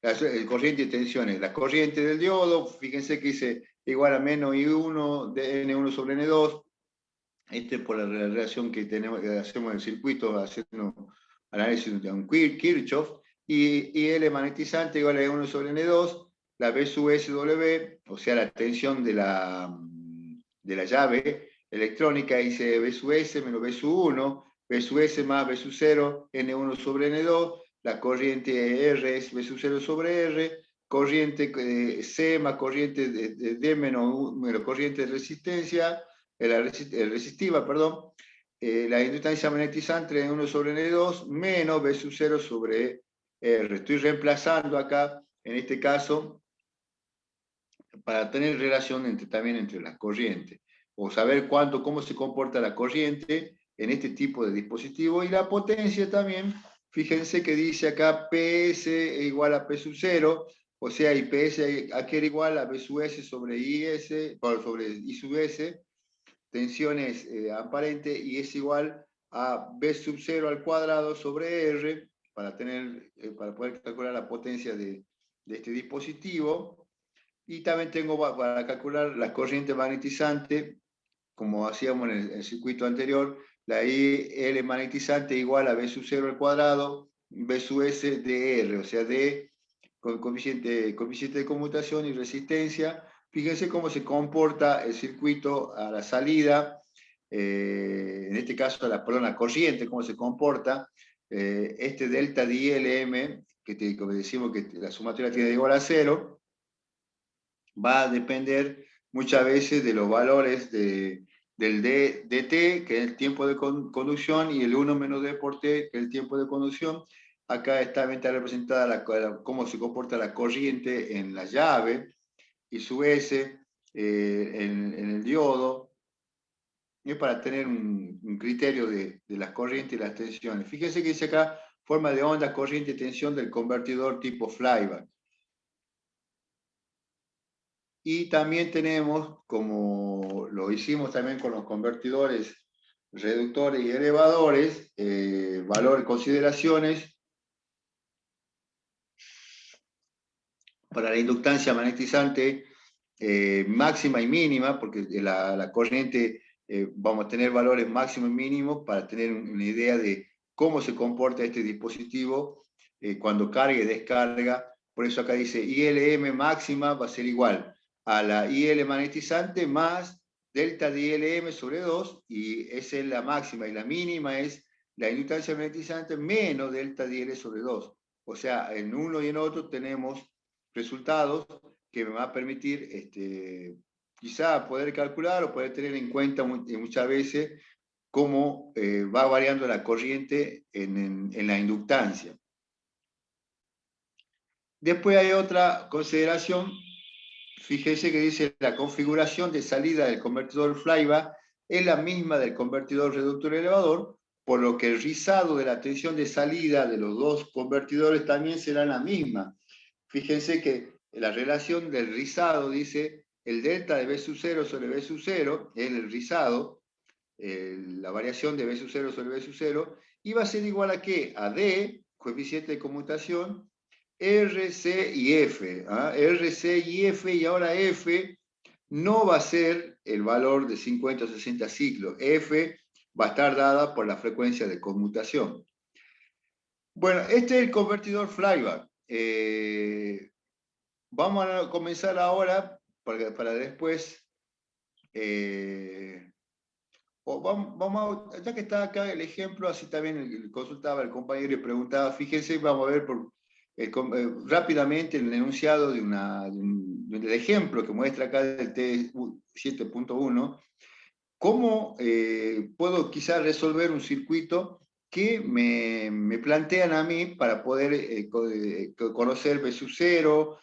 el corriente y tensiones. La corriente del diodo, fíjense que dice igual a menos I1 de N1 sobre N2. Por la relación que tenemos, que hacemos en el circuito haciendo análisis de un Kirchhoff. Y L magnetizante igual a 1 sobre N2. La B sub SW, o sea, la tensión de la llave electrónica, dice B sub S menos B sub 1, B sub S más B sub 0, N1 sobre N2, la corriente R es B sub 0 sobre R, corriente C más corriente de D menos corriente de resistencia, resistiva, perdón, la inductancia magnetizante de 1 sobre N2 menos B sub 0 sobre R. Estoy reemplazando acá, en este caso, para tener relación también entre las corrientes, o saber cómo se comporta la corriente en este tipo de dispositivo, y la potencia también. Fíjense que dice acá PS igual a P sub 0, o sea, IPS aquí era igual a B sub S sobre IS, sobre I sub S, tensiones aparente, y es igual a B sub 0 al cuadrado sobre R, para poder calcular la potencia de este dispositivo. Y también tengo para calcular la corriente magnetizante, como hacíamos en el circuito anterior, la IL magnetizante igual a B sub 0 al cuadrado, B sub S de R, o sea, D con coeficiente de conmutación y resistencia. Fíjense cómo se comporta el circuito a la salida, en este caso la corriente, cómo se comporta. Este delta DLM, que decimos que la sumatoria tiene igual a 0, va a depender muchas veces de los valores del dt, que es el tiempo de conducción, y el 1 menos d por t, que es el tiempo de conducción. Acá está representada cómo se comporta la corriente en la llave, y su S en el diodo, para tener un criterio de las corrientes y las tensiones. Fíjense que dice acá forma de onda, corriente y tensión del convertidor tipo flyback. Y también tenemos, como lo hicimos también con los convertidores, reductores y elevadores, consideraciones para la inductancia magnetizante máxima y mínima, porque la corriente vamos a tener valores máximos y mínimos para tener una idea de cómo se comporta este dispositivo cuando carga y descarga. Por eso acá dice ILM máxima va a ser igual a la IL magnetizante más delta DLM sobre 2, y esa es la máxima, y la mínima es la inductancia magnetizante menos delta DL sobre 2. O sea, en uno y en otro tenemos resultados que me va a permitir quizá poder calcular o poder tener en cuenta muchas veces cómo va variando la corriente en la inductancia. Después hay otra consideración. Fíjese que dice la configuración de salida del convertidor flyback es la misma del convertidor reductor elevador, por lo que el rizado de la tensión de salida de los dos convertidores también será la misma. Fíjense que la relación del rizado dice el delta de B sub 0 sobre B sub 0, es el rizado, la variación de B sub 0 sobre B sub 0, y va a ser igual a ¿qué? A D, coeficiente de conmutación, R, C y F. R, C y F, y ahora F no va a ser el valor de 50 o 60 ciclos. F va a estar dada por la frecuencia de conmutación. Bueno, este es el convertidor flyback. Vamos a comenzar ahora para después. Ya que está acá el ejemplo, así también consultaba el compañero y preguntaba, fíjense, vamos a ver rápidamente el enunciado del ejemplo que muestra acá del T7.1, cómo puedo quizás resolver un circuito que me plantean a mí para poder conocer B sub 0,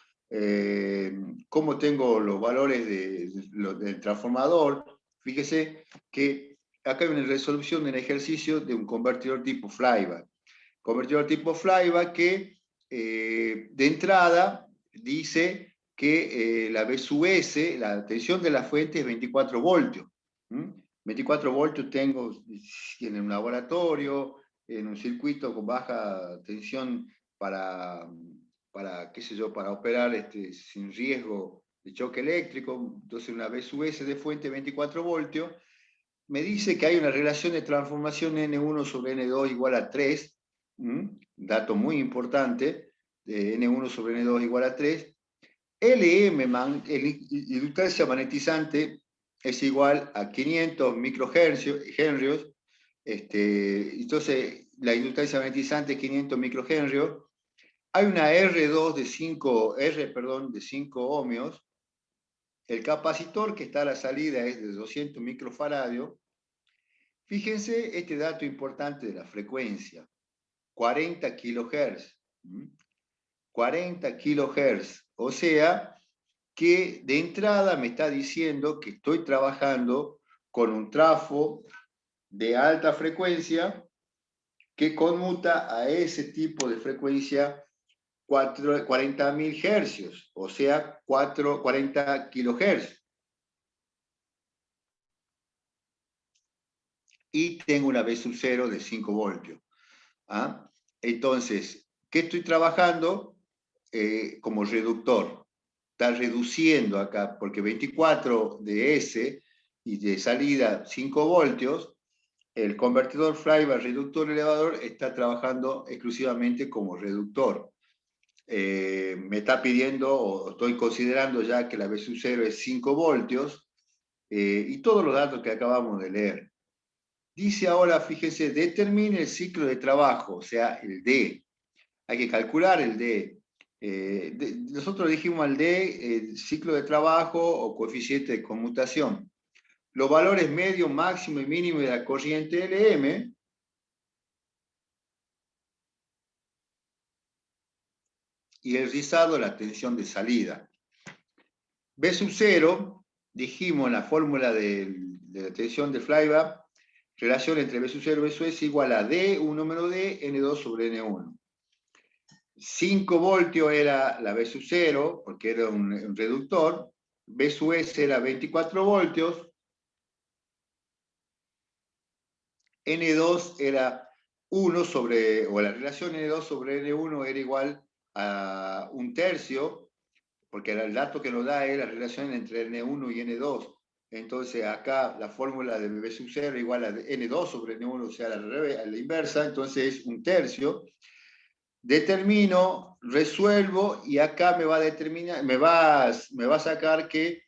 cómo tengo los valores del transformador. Fíjese que acá hay una resolución del ejercicio de un convertidor tipo flyback. Convertidor tipo flyback que de entrada dice que la B sub S, la tensión de la fuente es 24 voltios. 24 voltios tengo en un laboratorio, en un circuito con baja tensión para para, qué sé yo, para operar sin riesgo de choque eléctrico. Entonces una BSUS de fuente 24 voltios, me dice que hay una relación de transformación N1 sobre N2 igual a 3, dato muy importante, de N1 sobre N2 igual a 3. LM, inductancia magnetizante, es igual a 500 microhenrios. Entonces, la inductancia magnetizante es 500 microhenrios. Hay una R2 de 5, de 5 ohmios. El capacitor que está a la salida es de 200 microfaradios. Fíjense este dato importante de la frecuencia, 40 kilohertz. 40 kilohertz, o sea que de entrada me está diciendo que estoy trabajando con un trafo de alta frecuencia que conmuta a ese tipo de frecuencia 40.000 hercios, o sea, 40 kilohertz. Y tengo una B sub 0 de 5 voltios. ¿Ah? Entonces, ¿qué estoy trabajando? Como reductor. Está reduciendo acá, porque 24 de S y de salida 5 voltios, el convertidor flyback reductor elevador está trabajando exclusivamente como reductor. Me está pidiendo, o estoy considerando ya que la B sub 0 es 5 voltios, y todos los datos que acabamos de leer. Dice ahora, fíjense, determine el ciclo de trabajo, o sea, el D. Hay que calcular el D. Nosotros dijimos al D, ciclo de trabajo o coeficiente de conmutación. Los valores medio, máximo y mínimo de la corriente LM y el rizado, la tensión de salida. B sub 0, dijimos en la fórmula de la tensión de flyback, relación entre B sub 0 y B sub S igual a D, 1 menos D, N2 sobre N1. 5 voltios era la B sub 0, porque era un reductor. B sub S era 24 voltios. N2 era 1 sobre, o la relación N2 sobre N1 era igual a 1/3, porque el dato que nos da es la relación entre N1 y N2. Entonces acá la fórmula de B sub 0 igual a N2 sobre N1, o sea, a la inversa, entonces es 1/3. Determino, resuelvo y acá me va a determinar, me va a sacar que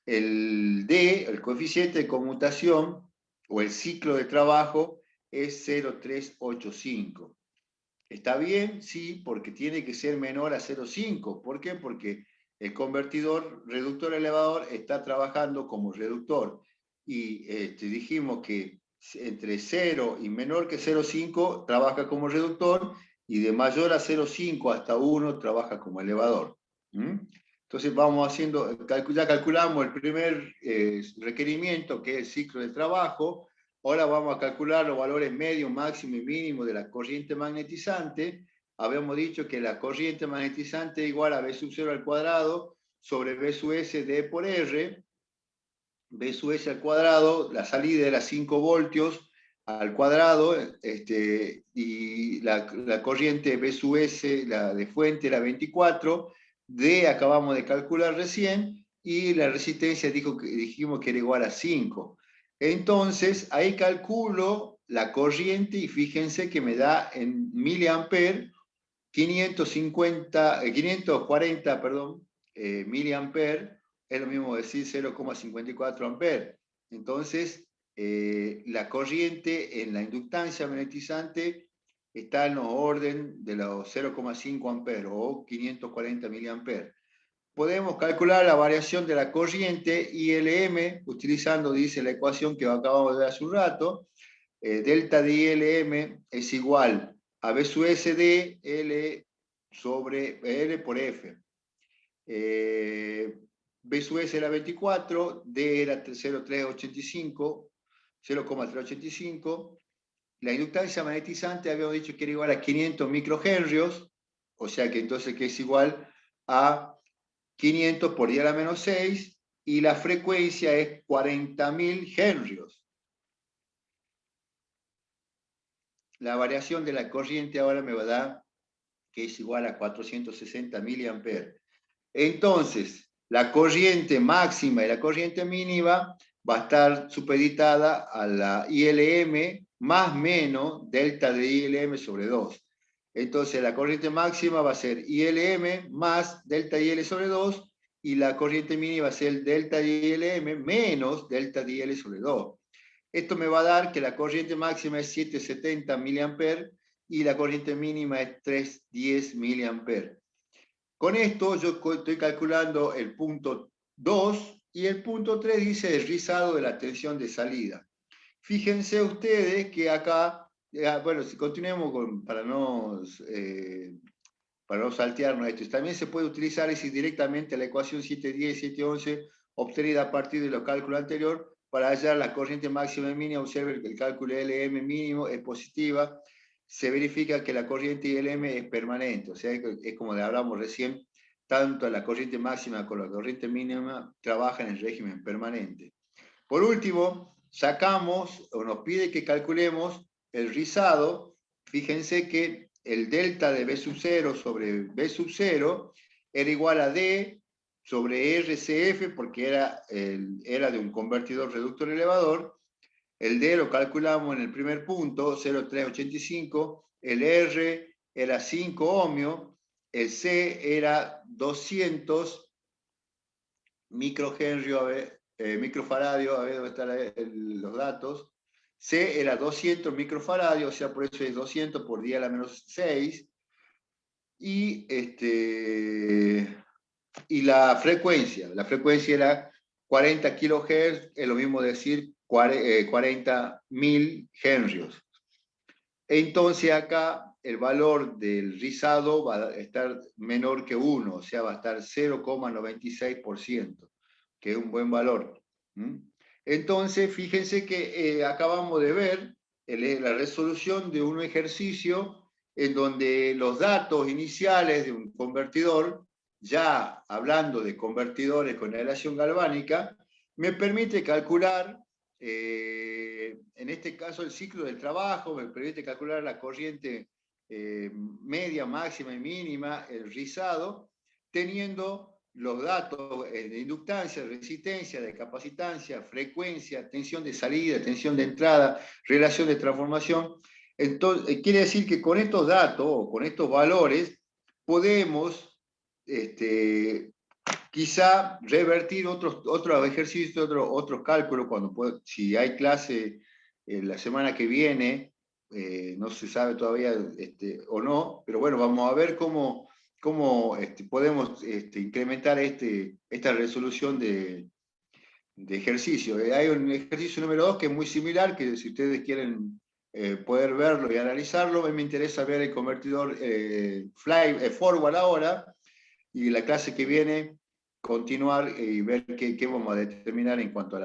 el D, el coeficiente de conmutación o el ciclo de trabajo es 0,385. ¿Está bien? Sí, porque tiene que ser menor a 0,5. ¿Por qué? Porque el convertidor reductor elevador está trabajando como reductor. Y dijimos que entre 0 y menor que 0,5 trabaja como reductor, y de mayor a 0,5 hasta 1 trabaja como elevador. Entonces vamos haciendo, ya calculamos el primer requerimiento, que es el ciclo de trabajo. Ahora vamos a calcular los valores medio, máximo y mínimo de la corriente magnetizante. Habíamos dicho que la corriente magnetizante es igual a B sub 0 al cuadrado sobre B sub S D por R. B sub S al cuadrado, la salida era 5 voltios al cuadrado, y la corriente B sub S, la de fuente, era 24. D acabamos de calcular recién, y la resistencia dijimos que era igual a 5. Entonces, ahí calculo la corriente y fíjense que me da en miliamperes 540, miliamperes, es lo mismo decir 0,54 amperes. Entonces, la corriente en la inductancia magnetizante está en los orden de los 0,5 amperes o 540 miliamperes. Podemos calcular la variación de la corriente ILM utilizando, dice la ecuación que acabamos de ver hace un rato. Delta de ILM es igual a B sub S de L sobre L por F. B sub S era 24, D era 0,385. La inductancia magnetizante habíamos dicho que era igual a 500 microhenrios, o sea que entonces que es igual a 500 por 10 a la menos 6, y la frecuencia es 40.000 henrios. La variación de la corriente ahora me va a dar que es igual a 460 miliamperes. Entonces, la corriente máxima y la corriente mínima va a estar supeditada a la ILM más menos delta de ILM sobre 2. Entonces, la corriente máxima va a ser ILM más delta IL sobre 2 y la corriente mínima va a ser delta ILM menos delta IL sobre 2. Esto me va a dar que la corriente máxima es 770 mA y la corriente mínima es 310 mA. Con esto yo estoy calculando el punto 2 y el punto 3 dice el rizado de la tensión de salida. Fíjense ustedes que acá, bueno, si continuemos para no saltearnos esto, también se puede utilizar directamente la ecuación 710 y 711 obtenida a partir de los cálculos anteriores para hallar la corriente máxima y mínima. Observen que el cálculo LM mínimo es positiva. Se verifica que la corriente ILM es permanente, o sea, es como le hablamos recién, tanto la corriente máxima como la corriente mínima trabajan en régimen permanente. Por último, sacamos o nos pide que calculemos el rizado. Fíjense que el delta de B sub 0 sobre B sub 0 era igual a D sobre RCF porque era de un convertidor reductor elevador. El D lo calculamos en el primer punto, 0,385. El R era 5 ohmios. El C era 200 microhenrio, microfaradio, a ver dónde están los datos. C era 200 microfaradios, o sea, por eso es 200 por 10 a la menos 6. Y la frecuencia era 40 kHz, es lo mismo decir 40.000 henrios. Entonces acá el valor del rizado va a estar menor que 1, o sea, va a estar 0,96%, que es un buen valor. Entonces, fíjense que acabamos de ver la resolución de un ejercicio en donde los datos iniciales de un convertidor, ya hablando de convertidores con aleación galvánica, me permite calcular, en este caso el ciclo del trabajo, me permite calcular la corriente media, máxima y mínima, el rizado, teniendo los datos de inductancia, resistencia, de capacitancia, frecuencia, tensión de salida, tensión de entrada, relación de transformación. Entonces, quiere decir que con estos datos o con estos valores podemos quizá revertir otros ejercicios, otros cálculos, si hay clase la semana que viene, no se sabe todavía o no, pero bueno, vamos a ver cómo podemos incrementar esta resolución de ejercicio. Hay un ejercicio número 2 que es muy similar, que si ustedes quieren poder verlo y analizarlo, a mí me interesa ver el convertidor forward ahora, y la clase que viene continuar y ver qué vamos a determinar en cuanto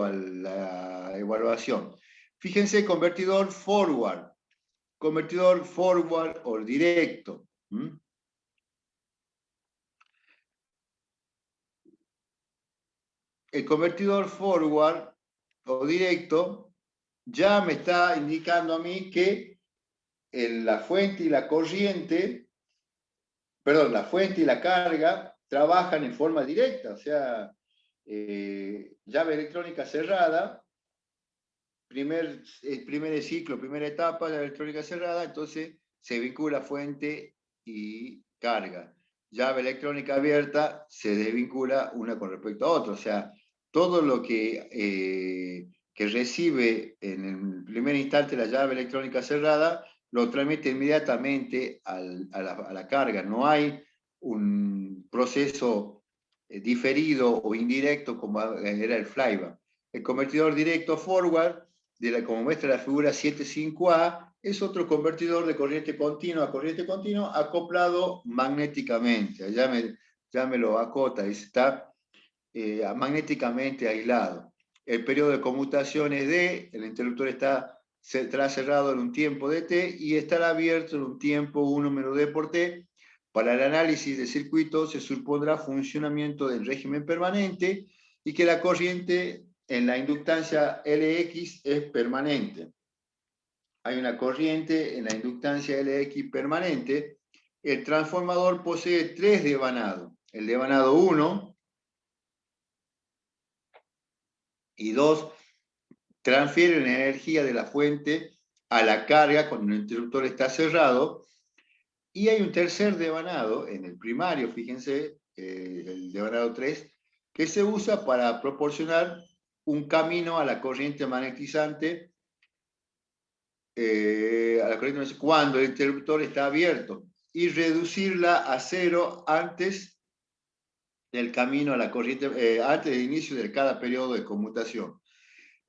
a la evaluación. Fíjense, convertidor forward o directo. El convertidor forward o directo ya me está indicando a mí que la fuente y la corriente, perdón, la fuente y la carga trabajan en forma directa, o sea, llave electrónica cerrada, primer ciclo, primera etapa de la electrónica cerrada, entonces se vincula fuente y carga. Llave electrónica abierta se desvincula una con respecto a otra, o sea, todo lo que recibe en el primer instante la llave electrónica cerrada lo transmite inmediatamente a la carga. No hay un proceso diferido o indirecto como era el flyback. El convertidor directo forward, como muestra la figura 7.5a, es otro convertidor de corriente continua a corriente continua acoplado magnéticamente. Ya me lo acota, está magnéticamente aislado. El periodo de conmutación es D, el interruptor estará cerrado en un tiempo de T y estará abierto en un tiempo 1 menos D por T. Para el análisis de circuito se supondrá funcionamiento del régimen permanente y que la corriente en la inductancia LX es permanente. hay una corriente en la inductancia LX permanente, el transformador posee 3 devanados. El devanado 1 y 2 transfieren energía de la fuente a la carga cuando el interruptor está cerrado. Y hay un tercer devanado en el primario, fíjense, el devanado 3, que se usa para proporcionar un camino a la corriente magnetizante cuando el interruptor está abierto y reducirla a cero antes del camino a la corriente, antes del inicio de cada periodo de conmutación.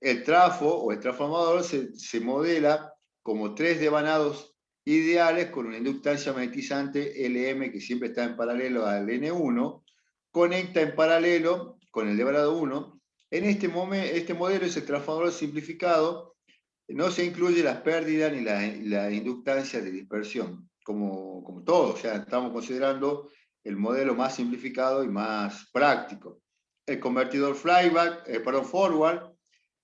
El trafo o el transformador se modela como 3 devanados ideales con una inductancia magnetizante LM que siempre está en paralelo al N1, conecta en paralelo con el devanado 1. En este modelo, ese transformador simplificado, no se incluye las pérdidas ni la inductancia de dispersión, como todo. O sea, estamos considerando el modelo más simplificado y más práctico. El convertidor forward,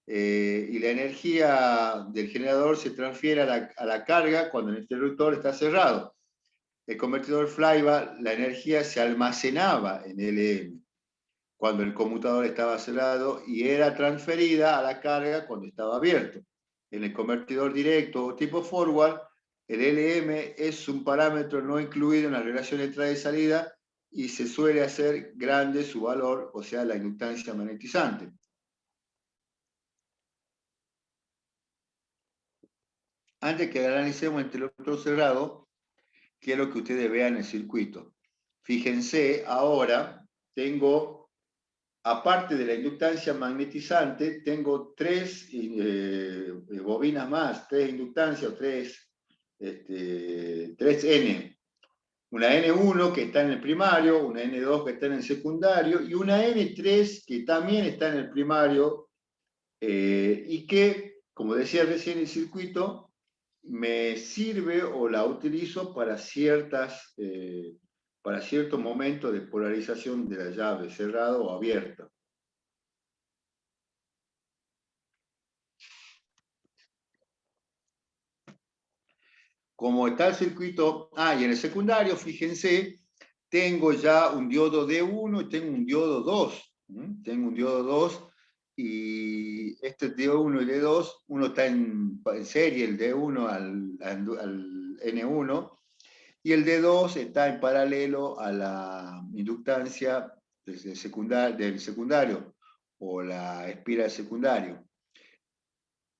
y la energía del generador se transfiere a la carga cuando el interruptor está cerrado. El convertidor flyback, la energía se almacenaba en LM cuando el conmutador estaba cerrado y era transferida a la carga cuando estaba abierto. En el convertidor directo o tipo forward, el LM es un parámetro no incluido en la relación de entrada y salida y se suele hacer grande su valor, o sea, la inductancia magnetizante. Antes que analicemos el interruptor cerrado, quiero que ustedes vean el circuito. Fíjense, ahora tengo, aparte de la inductancia magnetizante, tengo 3 bobinas más, 3 inductancias, 3 N. Una N1 que está en el primario, una N2 que está en el secundario y una N3 que también está en el primario y que, como decía recién, el circuito me sirve o la utilizo para ciertos momentos de polarización de la llave, cerrada o abierta. Como está el circuito, y en el secundario, fíjense, tengo ya un diodo D1 y tengo un diodo 2. Tengo un diodo 2 y este D1 y D2, uno está en serie, el D1 al N1, y el D2 está en paralelo a la inductancia del secundario o la espiral secundario.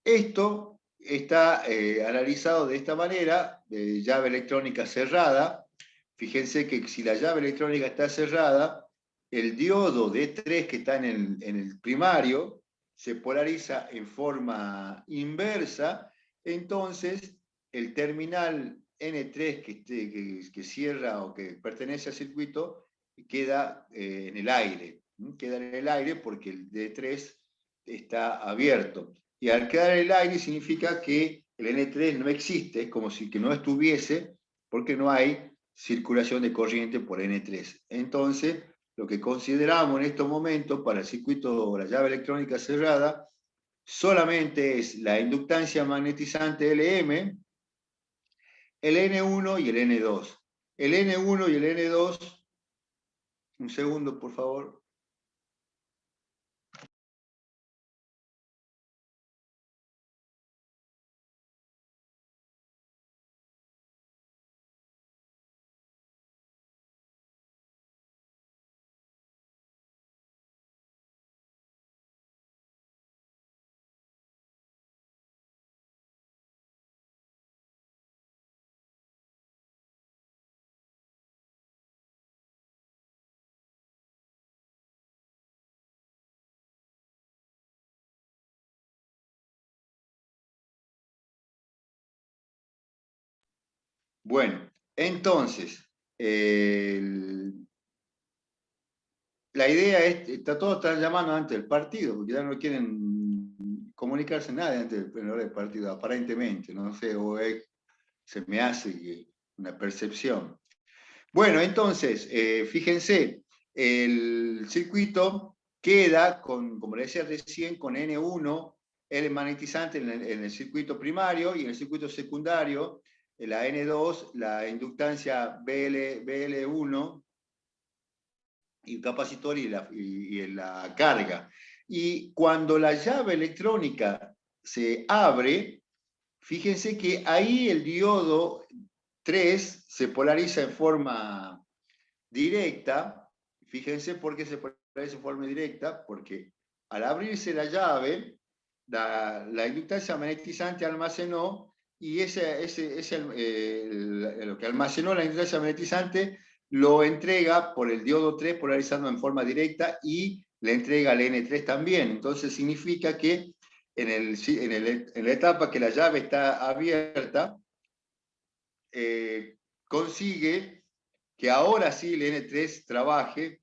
Esto está analizado de esta manera, de llave electrónica cerrada. Fíjense que si la llave electrónica está cerrada, el diodo D3 que está en el primario se polariza en forma inversa, entonces el terminal N3 que cierra o que pertenece al circuito queda en el aire. Queda en el aire porque el D3 está abierto. Y al quedar en el aire significa que el N3 no existe, es como si que no estuviese, porque no hay circulación de corriente por N3. Entonces, lo que consideramos en estos momentos para el circuito o la llave electrónica cerrada solamente es la inductancia magnetizante LM, el N1 y el N2. El N1 y el N2, un segundo por favor. Bueno, entonces, la idea es, todos están llamando antes del partido, porque ya no quieren comunicarse nada antes del partido, aparentemente, no sé, se me hace una percepción. Bueno, entonces, fíjense, el circuito queda, como le decía recién, con N1 el magnetizante en el circuito primario, y en el circuito secundario, la N2, la inductancia BL1, y el capacitor y la carga. Y cuando la llave electrónica se abre, fíjense que ahí el diodo 3 se polariza en forma directa. Fíjense por qué se polariza en forma directa, porque al abrirse la llave, la inductancia magnetizante almacenó, y lo que almacenó la inductancia magnetizante lo entrega por el diodo 3 polarizando en forma directa, y le entrega al N3 también. Entonces significa que en la etapa que la llave está abierta, consigue que ahora sí el N3 trabaje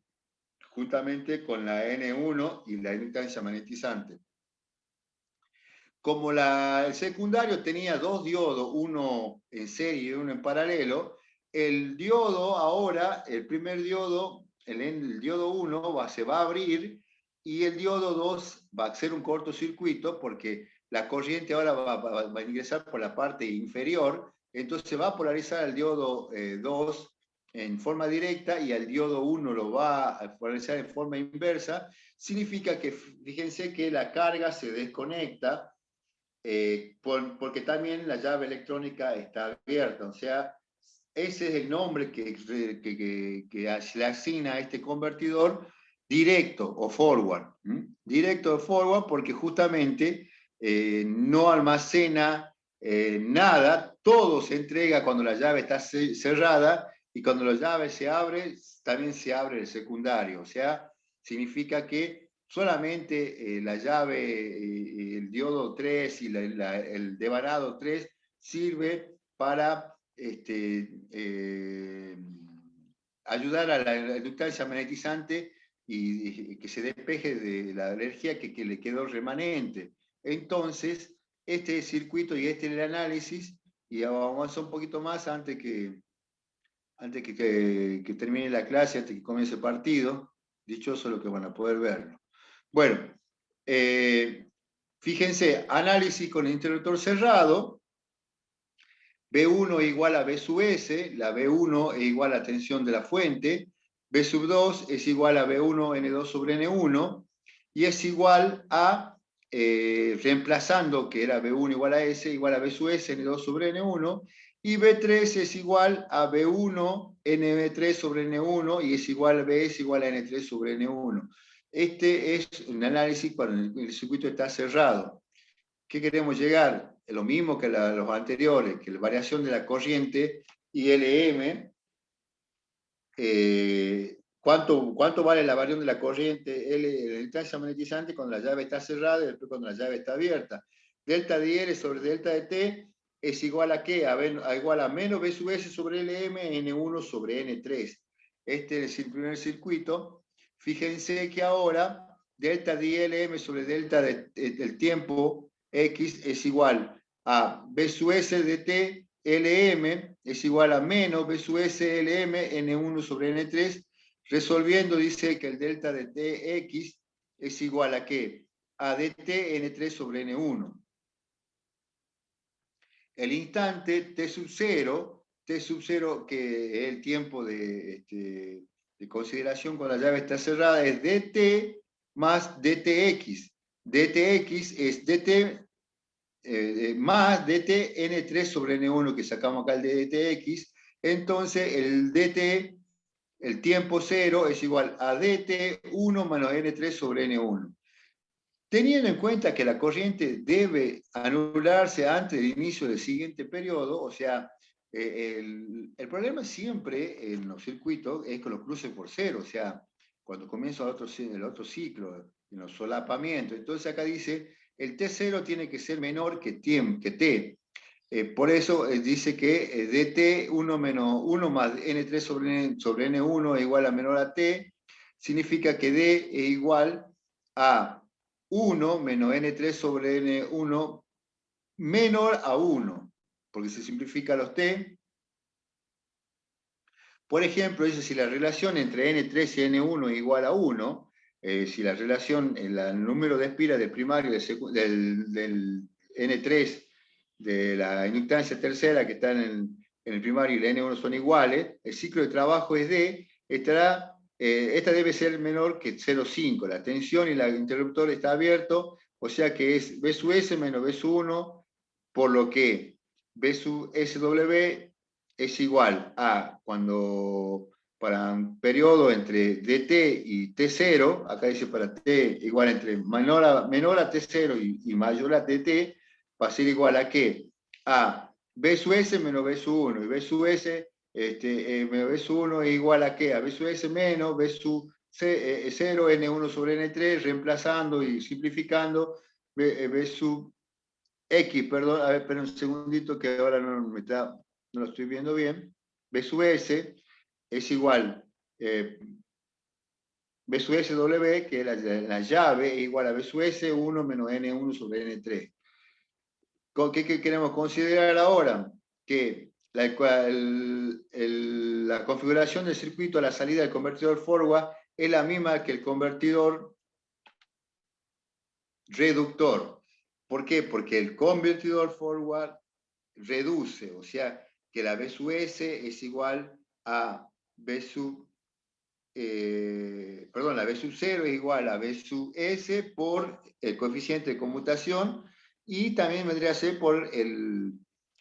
juntamente con la N1 y la inductancia magnetizante. Como el secundario tenía dos diodos, uno en serie y uno en paralelo, el diodo ahora, el primer diodo, el diodo 1 se va a abrir, y el diodo 2 va a hacer un cortocircuito porque la corriente ahora va a ingresar por la parte inferior, entonces va a polarizar al diodo 2 en forma directa, y al diodo 1 lo va a polarizar en forma inversa. Significa que, fíjense que la carga se desconecta, porque también la llave electrónica está abierta. O sea, ese es el nombre que le asigna a este convertidor, directo o forward. Directo o forward, porque justamente no almacena nada, todo se entrega cuando la llave está cerrada, y cuando la llave se abre, también se abre el secundario. O sea, significa que solamente la llave, el diodo 3 y el devanado 3 sirve para ayudar a la inductancia magnetizante, y que se despeje de la energía que le quedó remanente. Entonces, este circuito y este es el análisis, y vamos a avanzar un poquito más antes que termine la clase, antes que comience el partido. Dichoso lo que van a poder verlo. Bueno, fíjense, análisis con el interruptor cerrado. B1 es igual a B sub S, la B1 es igual a tensión de la fuente, B sub 2 es igual a B1 N2 sobre N1, y es igual a, reemplazando que era B1 igual a S, igual a B sub S N2 sobre N1, y B3 es igual a B1 NB3 sobre N1, y es igual a BS igual a N3 sobre N1. Este es un análisis cuando el circuito está cerrado. ¿Qué queremos llegar? Lo mismo que los anteriores, que la variación de la corriente ILM. ¿Cuánto vale la variación de la corriente L, la distancia magnetizante, cuando la llave está cerrada y después cuando la llave está abierta? Delta de L sobre delta de T es igual a ¿qué? Igual a menos B sub S sobre LM N1 sobre N3. Este es el primer circuito. Fíjense que ahora delta de LM sobre delta del tiempo X es igual a B sub S de T LM es igual a menos B sub S LM N1 sobre N3, resolviendo dice que el delta de TX es igual a ¿qué? A DT N3 sobre N1. El instante T sub 0, que es el tiempo de consideración cuando la llave está cerrada, es DT más DTX. DTX es DT más dt n3 sobre n1, que sacamos acá el de dtx. Entonces el dt, el tiempo 0, es igual a dt1 menos n3 sobre n1. Teniendo en cuenta que la corriente debe anularse antes del inicio del siguiente periodo, o sea, el problema siempre en los circuitos es con los cruces por cero, o sea, cuando comienza el otro ciclo, en los solapamientos. Entonces acá dice, el T0 tiene que ser menor que T. Por eso dice que dt 1 más n3 sobre n1 es igual a menor a T, significa que D es igual a 1 menos n3 sobre n1 menor a 1, porque se simplifica los t. Por ejemplo, dice si la relación entre n3 y n1 es igual a 1, si la relación, el número de espiras del primario del N3 de la inductancia tercera que está en el primario y el N1 son iguales, el ciclo de trabajo es D, esta debe ser menor que 0,5. La tensión y el interruptor está abierto, o sea que es B sub S menos B sub 1, por lo que B sub SW es igual a cuando para un periodo entre dt y t0, acá dice para t igual entre menor a t0 y mayor a dt, va a ser igual a qué? A b sub s menos b sub 1, y b sub s menos b sub 1 es igual a qué? A b sub s menos b sub 0, n1 sobre n3, reemplazando y simplificando, b sub x, perdón, a ver, espera un segundito que ahora no lo estoy viendo bien, b sub s es igual B sub SW, que la llave, es igual a B sub S1 menos N1 sobre N3. ¿Qué queremos considerar ahora? Que la configuración del circuito a la salida del convertidor forward es la misma que el convertidor reductor. ¿Por qué? Porque el convertidor forward reduce, o sea, que la B sub S es igual a B sub la B sub 0 es igual a B sub S por el coeficiente de conmutación y también vendría a ser por la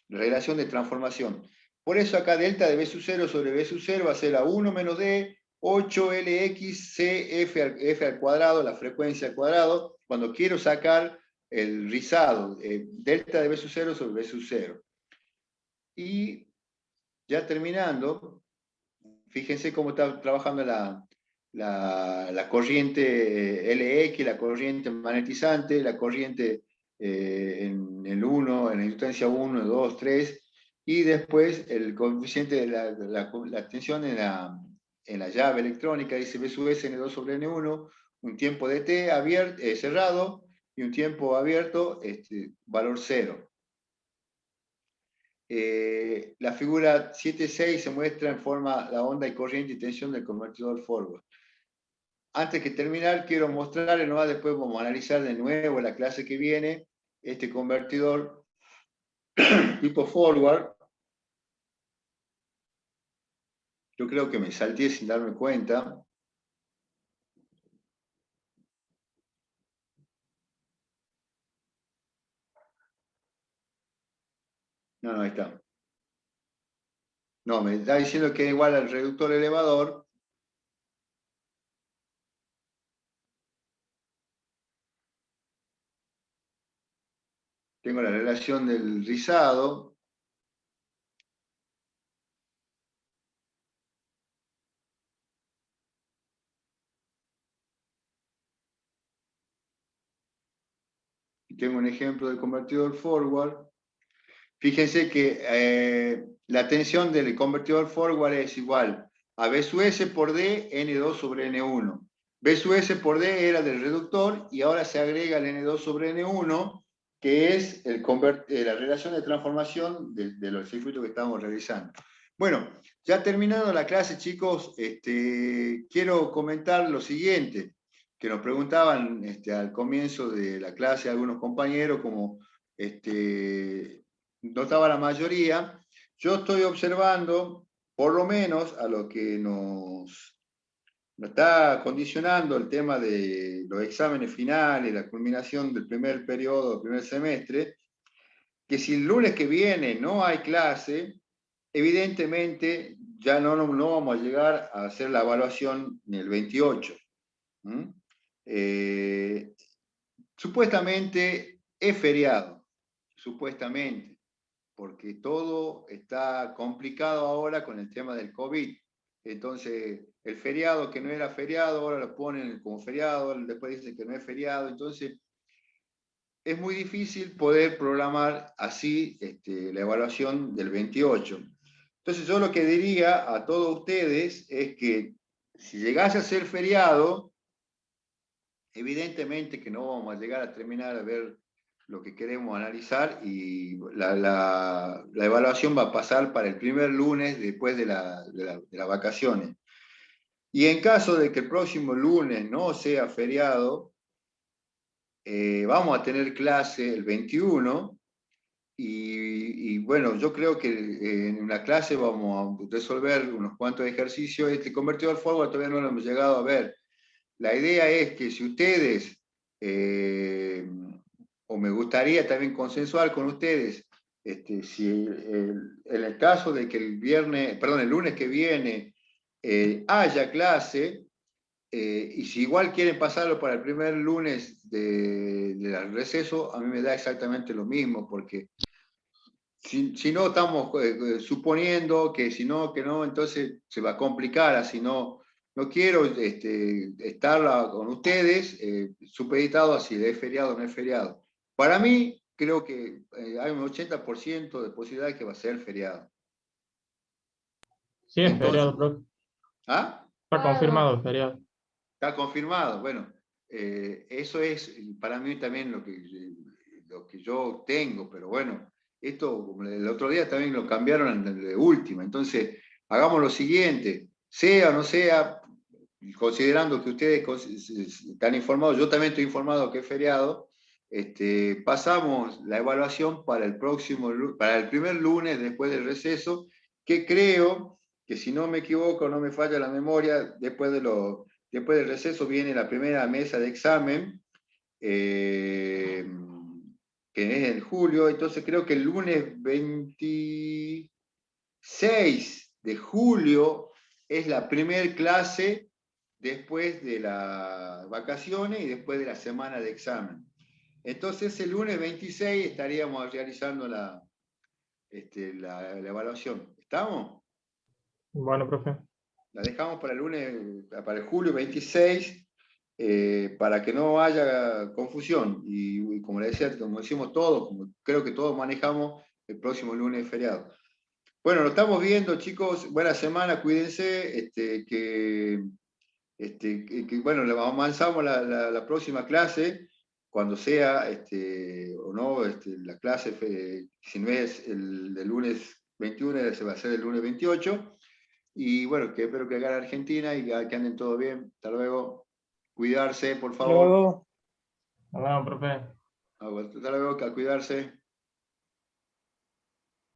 relación de transformación. Por eso acá delta de B sub 0 sobre B sub 0 va a ser a 1 menos D, 8LX CF al cuadrado, la frecuencia al cuadrado, cuando quiero sacar el rizado, delta de B sub 0 sobre B sub 0. Y ya terminando, fíjense cómo está trabajando la corriente LX, la corriente magnetizante, la corriente en el 1, en la inductancia 1, 2, 3, y después el coeficiente de la tensión en la llave electrónica, dice B sub S N2 sobre N1, un tiempo de T abierto, cerrado, y un tiempo abierto, valor 0. La figura 7.6 se muestra en forma la onda y corriente y tensión del convertidor forward. Antes que terminar, quiero mostrarles, ¿no? Después vamos a analizar de nuevo la clase que viene, este convertidor tipo forward. Yo creo que me salté sin darme cuenta. No, ahí está. No, me está diciendo que es igual al reductor elevador. Tengo la relación del rizado. Y tengo un ejemplo del convertidor forward. Fíjense que la tensión del convertidor forward es igual a B sub S por D, N2 sobre N1. B sub S por D era del reductor y ahora se agrega el N2 sobre N1, que es la relación de transformación de los circuitos que estamos realizando. Bueno, ya terminando la clase, chicos, quiero comentar lo siguiente, que nos preguntaban al comienzo de la clase algunos compañeros, como no estaba la mayoría. Yo estoy observando, por lo menos, a lo que nos está condicionando el tema de los exámenes finales, la culminación del primer periodo, del primer semestre, que si el lunes que viene no hay clase, evidentemente ya no vamos a llegar a hacer la evaluación en el 28. Supuestamente es feriado, supuestamente, porque todo está complicado ahora con el tema del COVID. Entonces, el feriado que no era feriado, ahora lo ponen como feriado, después dicen que no es feriado. Entonces, es muy difícil poder programar así la evaluación del 28. Entonces, yo lo que diría a todos ustedes es que si llegase a ser feriado, evidentemente que no vamos a llegar a terminar a ver lo que queremos analizar y la evaluación va a pasar para el primer lunes después de las vacaciones. Y en caso de que el próximo lunes no sea feriado, vamos a tener clase el 21, y bueno, yo creo que en una clase vamos a resolver unos cuantos ejercicios. Este convertidor forward todavía no lo hemos llegado a ver. La idea es que si ustedes, o me gustaría también consensuar con ustedes, si en el caso de que el lunes que viene haya clase, y si igual quieren pasarlo para el primer lunes del receso, a mí me da exactamente lo mismo, porque si no estamos suponiendo que si no, que no, entonces se va a complicar, así no quiero estar con ustedes supeditado a si es feriado o no es feriado. Para mí, creo que hay un 80% de posibilidad de que va a ser feriado. Sí, es Entonces, feriado, profe. ¿ah? Está confirmado el feriado. Está confirmado. Bueno, eso es para mí también lo que yo tengo, pero bueno, esto el otro día también lo cambiaron de última. Entonces, hagamos lo siguiente, sea o no sea, considerando que ustedes están informados, yo también estoy informado que es feriado, pasamos la evaluación para para el primer lunes después del receso, que creo que si no me equivoco, no me falla la memoria, después del receso viene la primera mesa de examen, que es en julio. Entonces creo que el lunes 26 de julio es la primera clase después de las vacaciones y después de la semana de examen. Entonces el lunes 26 estaríamos realizando la evaluación. ¿Estamos? Bueno, profe. La dejamos para el lunes, para el julio 26, para que no haya confusión. Y como le decía, como decimos todos, como creo que todos manejamos, el próximo lunes feriado. Bueno, lo estamos viendo, chicos. Buena semana, cuídense. Bueno, avanzamos la próxima clase, cuando sea o no la clase, si no es el del lunes 21, se va a hacer el lunes 28. Y bueno, que espero que gane Argentina y que anden todo bien. Hasta luego. Cuidarse, por Hasta favor. luego. Nos vemos, profe. Hasta luego, a cuidarse.